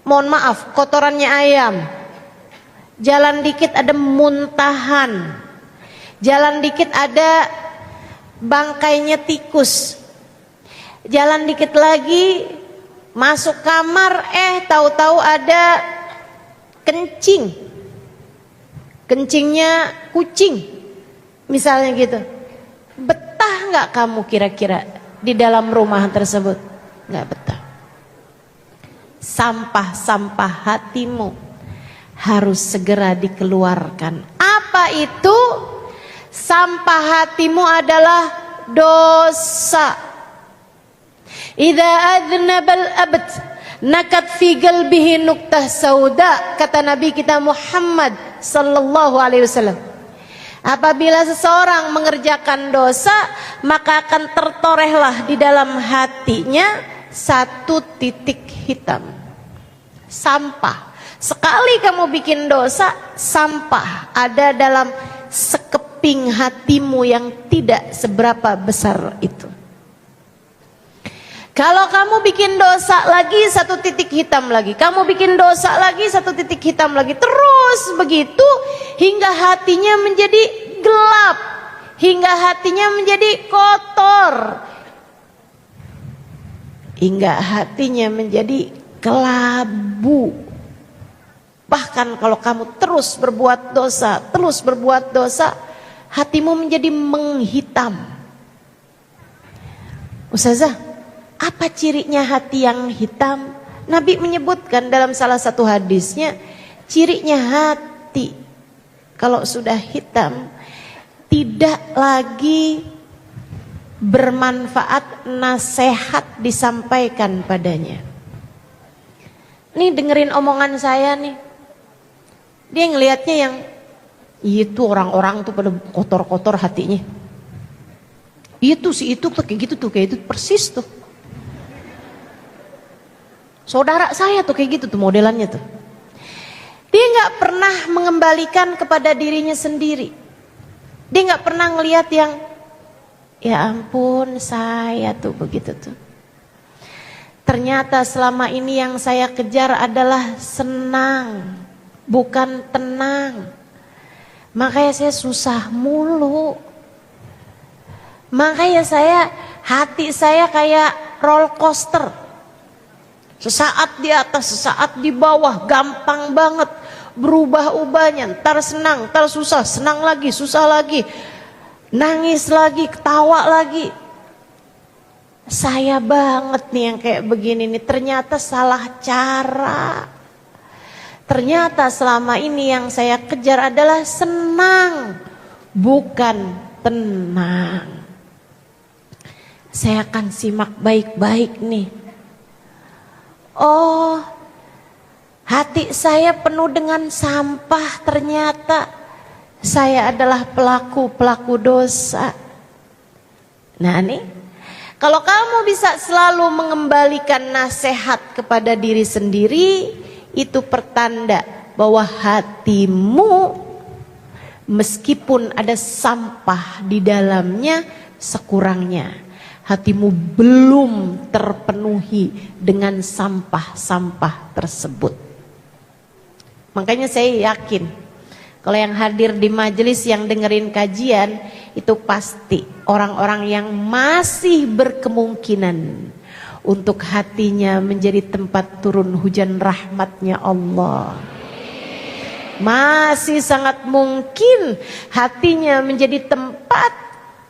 S1: mohon maaf, kotorannya ayam. Jalan dikit ada muntahan. Jalan dikit ada bangkainya tikus. Jalan dikit lagi masuk kamar, tahu-tahu ada kencing. Kencingnya kucing. Misalnya gitu. Betah nggak kamu kira-kira di dalam rumah tersebut? Nggak betah. Sampah-sampah hatimu harus segera dikeluarkan. Apa itu? Sampah hatimu adalah dosa. Idza adnabal abd nakat fi qalbihi nuqtah sauda, kata Nabi kita Muhammad sallallahu alaihi wasallam. Apabila seseorang mengerjakan dosa, maka akan tertorehlah di dalam hatinya satu titik hitam. Sampah. Sekali kamu bikin dosa, sampah ada dalam sekeping hatimu yang tidak seberapa besar itu. Kalau kamu bikin dosa lagi, satu titik hitam lagi. Kamu bikin dosa lagi, satu titik hitam lagi. Terus begitu hingga hatinya menjadi gelap, hingga hatinya menjadi kotor, hingga hatinya menjadi kelabu. Bahkan kalau kamu terus berbuat dosa, hatimu menjadi menghitam. Ustazah, apa cirinya hati yang hitam? Nabi menyebutkan dalam salah satu hadisnya, cirinya hati kalau sudah hitam tidak lagi bermanfaat nasihat disampaikan padanya. Nih dengerin omongan saya nih. Dia ngelihatnya yang itu orang-orang tuh pada kotor-kotor hatinya. Itu sih itu tuh kayak gitu tuh, kayak itu persis tuh. Saudara saya tuh kayak gitu tuh modelannya tuh. Dia nggak pernah mengembalikan kepada dirinya sendiri. Dia nggak pernah ngelihat yang ya ampun saya tuh begitu tuh. Ternyata selama ini yang saya kejar adalah senang, bukan tenang. Makanya saya susah mulu. Makanya hati saya kayak roller coaster. Sesaat di atas, sesaat di bawah, gampang banget berubah-ubahnya. Ntar senang, ntar susah, senang lagi, susah lagi, nangis lagi, ketawa lagi. Saya banget nih yang kayak begini nih, ternyata salah cara. Ternyata selama ini yang saya kejar adalah senang, bukan tenang. Saya akan simak baik-baik nih. Oh, hati saya penuh dengan sampah, ternyata saya adalah pelaku dosa. Nah nih, kalau kamu bisa selalu mengembalikan nasihat kepada diri sendiri, itu pertanda bahwa hatimu meskipun ada sampah di dalamnya, sekurangnya hatimu belum terpenuhi dengan sampah-sampah tersebut. Makanya saya yakin kalau yang hadir di majelis yang dengerin kajian itu pasti orang-orang yang masih berkemungkinan untuk hatinya menjadi tempat turun hujan rahmatnya Allah. Masih sangat mungkin hatinya menjadi tempat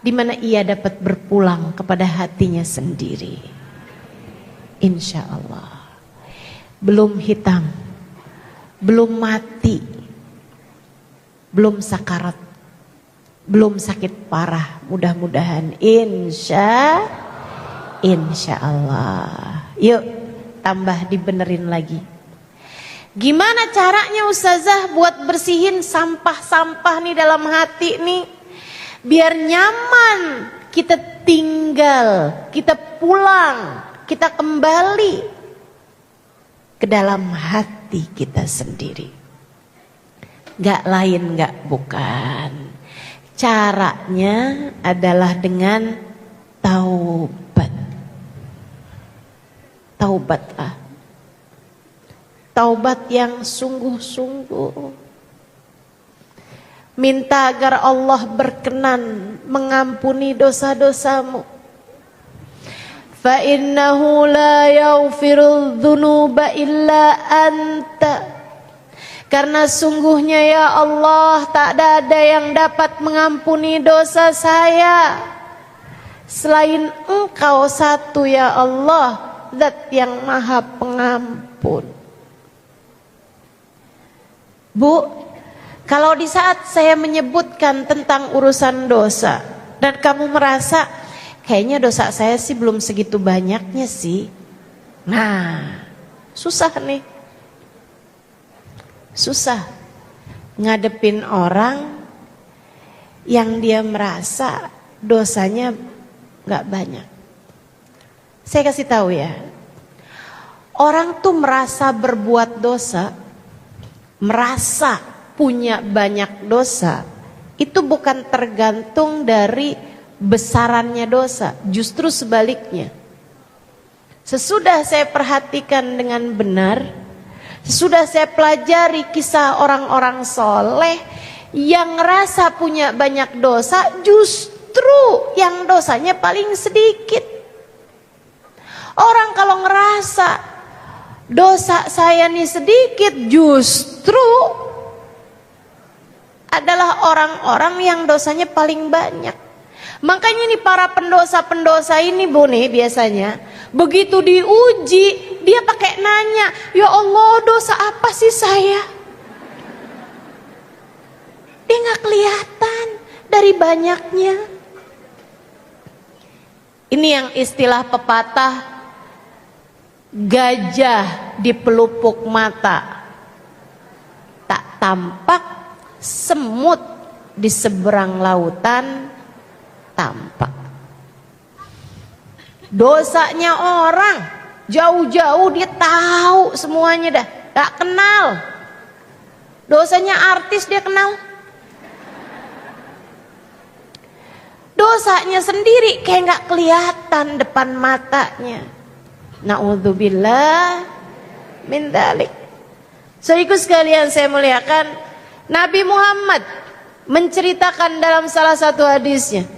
S1: di mana ia dapat berpulang kepada hatinya sendiri. Insya Allah. Belum hitam, belum mati, belum sakarat, belum sakit parah. Mudah-mudahan insya Allah. Yuk tambah dibenerin lagi. Gimana caranya Ustazah buat bersihin sampah-sampah nih dalam hati nih, biar nyaman kita tinggal, kita pulang, kita kembali ke dalam hati kita sendiri. Gak lain gak bukan, caranya adalah dengan taubat. Taubatlah, taubat yang sungguh-sungguh. Minta agar Allah berkenan mengampuni dosa-dosamu. Fa innahu la yaghfirudz dzunuba illa anta. Karena sungguhnya ya Allah, tak ada yang dapat mengampuni dosa saya selain Engkau satu ya Allah, Zat yang Maha Pengampun. Bu, kalau di saat saya menyebutkan tentang urusan dosa dan kamu merasa kayaknya dosa saya sih belum segitu banyaknya sih. Nah, susah nih. Susah ngadepin orang yang dia merasa dosanya gak banyak. Saya kasih tahu ya, orang tuh merasa berbuat dosa, merasa punya banyak dosa, itu bukan tergantung dari besarannya dosa, justru sebaliknya. Sesudah saya perhatikan dengan benar, sesudah saya pelajari kisah orang-orang soleh yang ngerasa punya banyak dosa, justru yang dosanya paling sedikit. Orang kalau ngerasa dosa saya nih sedikit, justru adalah orang-orang yang dosanya paling banyak. Makanya nih para pendosa-pendosa ini Bu nih biasanya begitu diuji dia pakai nanya, ya Allah dosa apa sih saya? Dia gak kelihatan dari banyaknya. Ini yang istilah pepatah, gajah di pelupuk mata tak tampak, semut di seberang lautan tampak. Dosanya orang jauh-jauh dia tahu semuanya dah, gak kenal. Dosanya artis dia kenal. Dosanya sendiri kayak gak kelihatan depan matanya. Na'udzubillah min dzalik. Saudaraku sekalian saya muliakan, Nabi Muhammad menceritakan dalam salah satu hadisnya,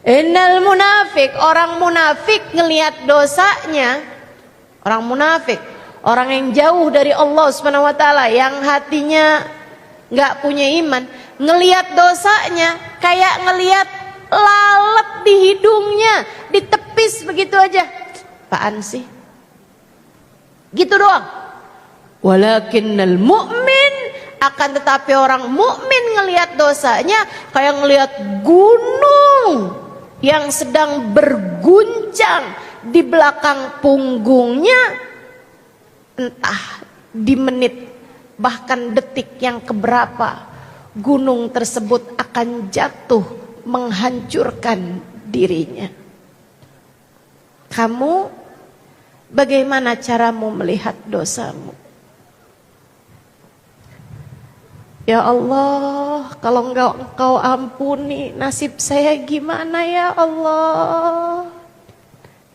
S1: innal munafik, orang munafik ngelihat dosanya, orang munafik, orang yang jauh dari Allah Subhanahu wa taala, yang hatinya enggak punya iman, ngelihat dosanya kayak ngelihat lalat di hidungnya, ditepis begitu aja. Apaan sih? Gitu doang. Walakinnal mu'min, akan tetapi orang mukmin ngelihat dosanya kayak ngelihat gunung yang sedang berguncang di belakang punggungnya, entah di menit bahkan detik yang keberapa gunung tersebut akan jatuh menghancurkan dirinya. Kamu bagaimana caramu melihat dosamu? Ya Allah, kalau engkau ampuni, nasib saya gimana ya Allah?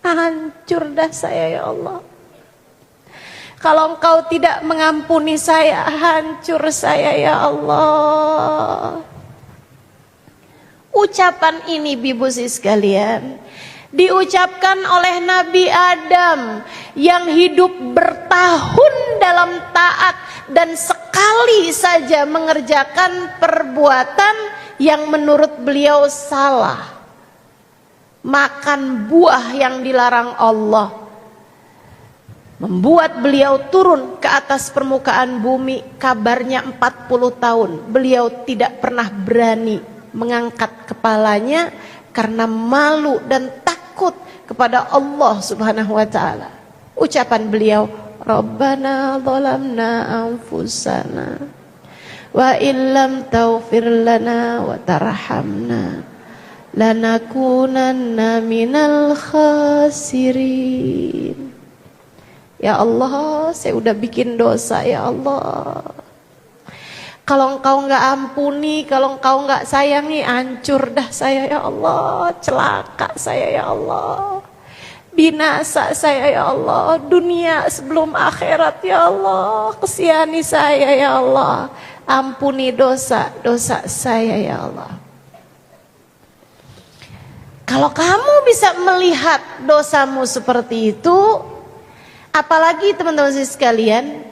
S1: Hancur dah saya ya Allah. Kalau engkau tidak mengampuni saya, hancur saya ya Allah. Ucapan ini Bibu sekalian
S2: diucapkan oleh Nabi Adam yang hidup bertahun dalam taat dan sekali saja mengerjakan perbuatan yang menurut beliau salah. Makan buah yang dilarang Allah membuat beliau turun ke atas permukaan bumi. Kabarnya 40 tahun beliau tidak pernah berani mengangkat kepalanya karena malu dan takut kepada Allah Subhanahu wa taala. Ucapan beliau, Rabbana zalamna anfusana wa illam taghfir lana wa tarhamna lanakunanna minal khasirin. Ya Allah, saya udah bikin dosa ya Allah. Kalau engkau nggak ampuni, kalau engkau nggak sayangi, hancur dah saya ya Allah, celaka saya ya Allah, binasa saya ya Allah, dunia sebelum akhirat ya Allah, kesihani saya ya Allah, ampuni dosa-dosa saya ya Allah. Kalau kamu bisa melihat dosamu seperti itu, apalagi teman-teman sekalian,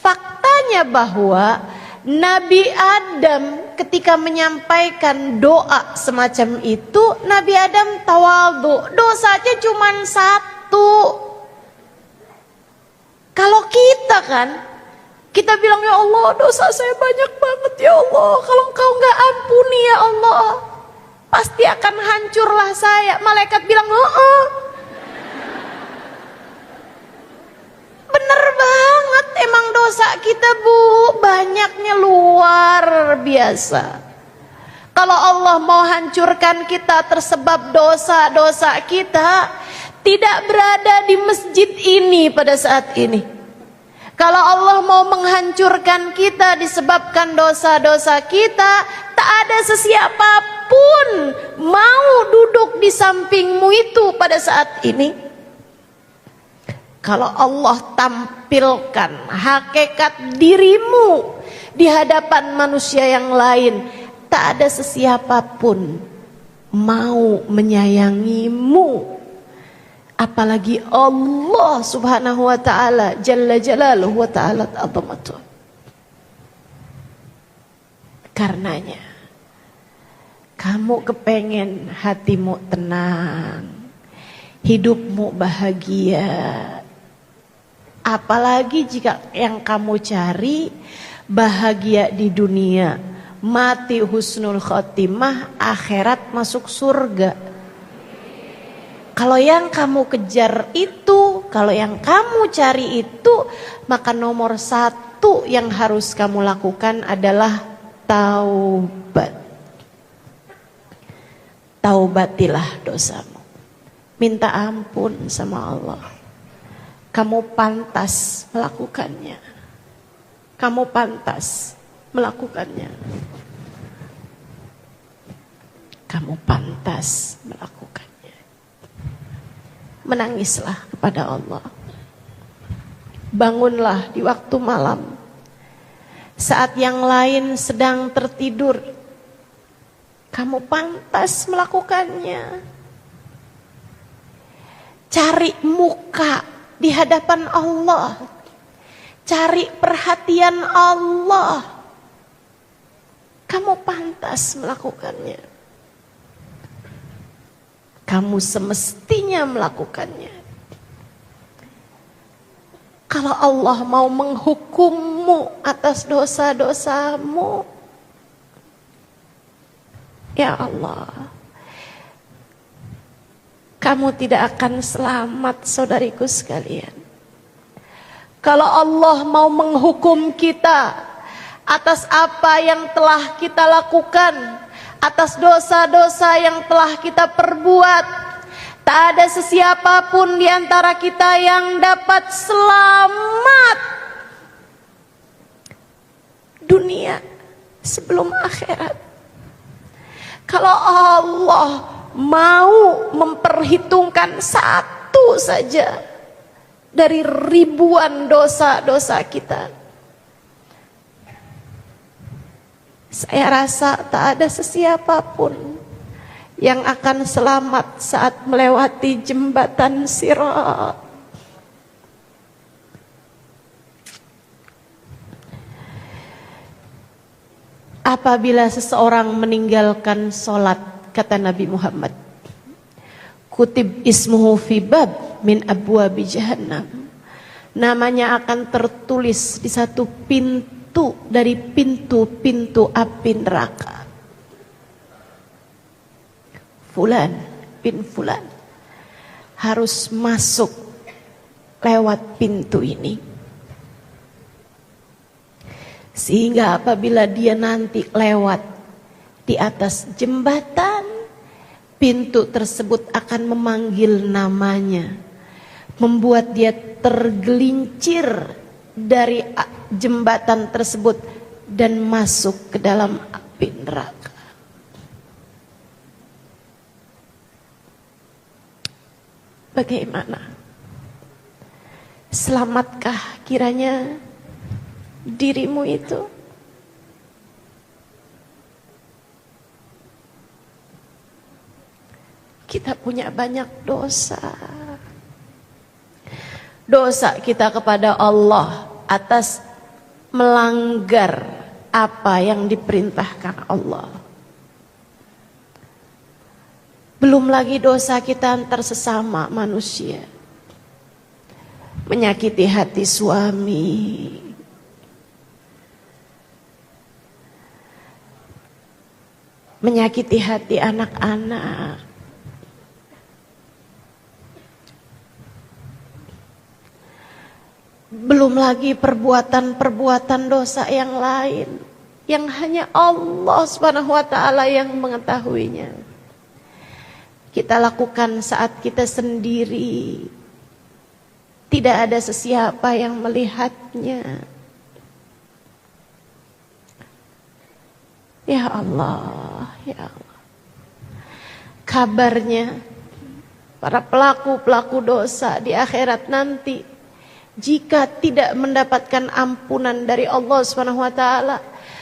S2: faktanya bahwa Nabi Adam ketika menyampaikan doa semacam itu, Nabi Adam tawadhu, dosanya cuma satu. Kalau kita kan, kita bilang ya Allah dosa saya banyak banget ya Allah, kalau engkau nggak ampuni ya Allah, pasti akan hancurlah saya. Malaikat bilang bener banget, emang dosa kita Bu banyaknya luar biasa. Kalau Allah mau hancurkan kita tersebab dosa-dosa kita, tidak berada di masjid ini pada saat ini. Kalau Allah mau menghancurkan kita disebabkan dosa-dosa kita, tak ada sesiapapun mau duduk di sampingmu itu pada saat ini. Kalau Allah tampilkan hakikat dirimu di hadapan manusia yang lain, tak ada sesiapapun mau menyayangimu, apalagi Allah Subhanahu wa taala jalla jalaluhu wa ta'ala azamatu. Karenanya kamu kepengen hatimu tenang, hidupmu bahagia. Apalagi jika yang kamu cari bahagia di dunia, mati husnul khotimah, akhirat masuk surga. Kalau yang kamu kejar itu, kalau yang kamu cari itu, maka nomor satu yang harus kamu lakukan adalah taubat. Taubatilah dosamu, minta ampun sama Allah. Kamu pantas melakukannya. Kamu pantas melakukannya. Kamu pantas melakukannya. Menangislah kepada Allah. Bangunlah di waktu malam, saat yang lain sedang tertidur. Kamu pantas melakukannya. Cari muka di hadapan Allah, cari perhatian Allah. Kamu pantas melakukannya. Kamu semestinya melakukannya. Kalau Allah mau menghukummu atas dosa-dosamu, ya Allah, kamu tidak akan selamat saudariku sekalian. Kalau Allah mau menghukum kita atas apa yang telah kita lakukan, atas dosa-dosa yang telah kita perbuat, tak ada sesiapapun di antara kita yang dapat selamat dunia sebelum akhirat. Kalau Allah mau memperhitungkan satu saja dari ribuan dosa-dosa kita, saya rasa tak ada sesiapapun yang akan selamat saat melewati jembatan Sirat. Apabila seseorang meninggalkan sholat, kata Nabi Muhammad, kutib ismuhu fi bab min abwabi jahannam, namanya akan tertulis di satu pintu dari pintu-pintu api neraka. Fulan bin Fulan harus masuk lewat pintu ini, sehingga apabila dia nanti lewat di atas jembatan, pintu tersebut akan memanggil namanya, membuat dia tergelincir dari jembatan tersebut dan masuk ke dalam api neraka. Bagaimana? Selamatkah kiranya dirimu itu? Kita punya banyak dosa. Dosa kita kepada Allah atas melanggar apa yang diperintahkan Allah. Belum lagi dosa kita antar sesama manusia. Menyakiti hati suami, menyakiti hati anak-anak, belum lagi perbuatan-perbuatan dosa yang lain yang hanya Allah Subhanahu wa taala yang mengetahuinya. Kita lakukan saat kita sendiri, tidak ada sesiapa yang melihatnya. Ya Allah, ya Allah. Kabarnya para pelaku-pelaku dosa di akhirat nanti, jika tidak mendapatkan ampunan dari Allah Subhanahu wa taala,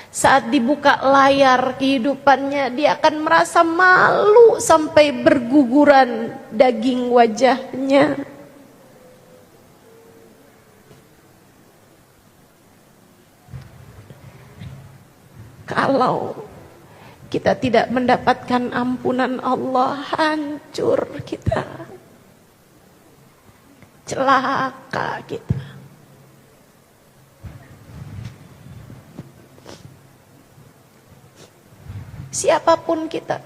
S2: saat dibuka layar kehidupannya, dia akan merasa malu sampai berguguran daging wajahnya. Kalau kita tidak mendapatkan ampunan Allah, hancur kita, celaka kita. Siapapun kita,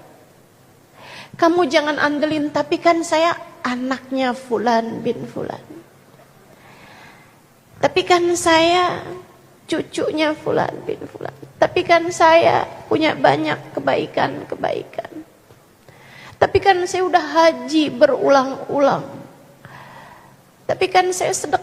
S2: kamu jangan andelin, tapi kan saya anaknya Fulan bin Fulan, tapi kan saya cucunya Fulan bin Fulan, tapi kan saya punya banyak kebaikan-kebaikan, tapi kan saya udah haji berulang-ulang, tapi kan saya sedekah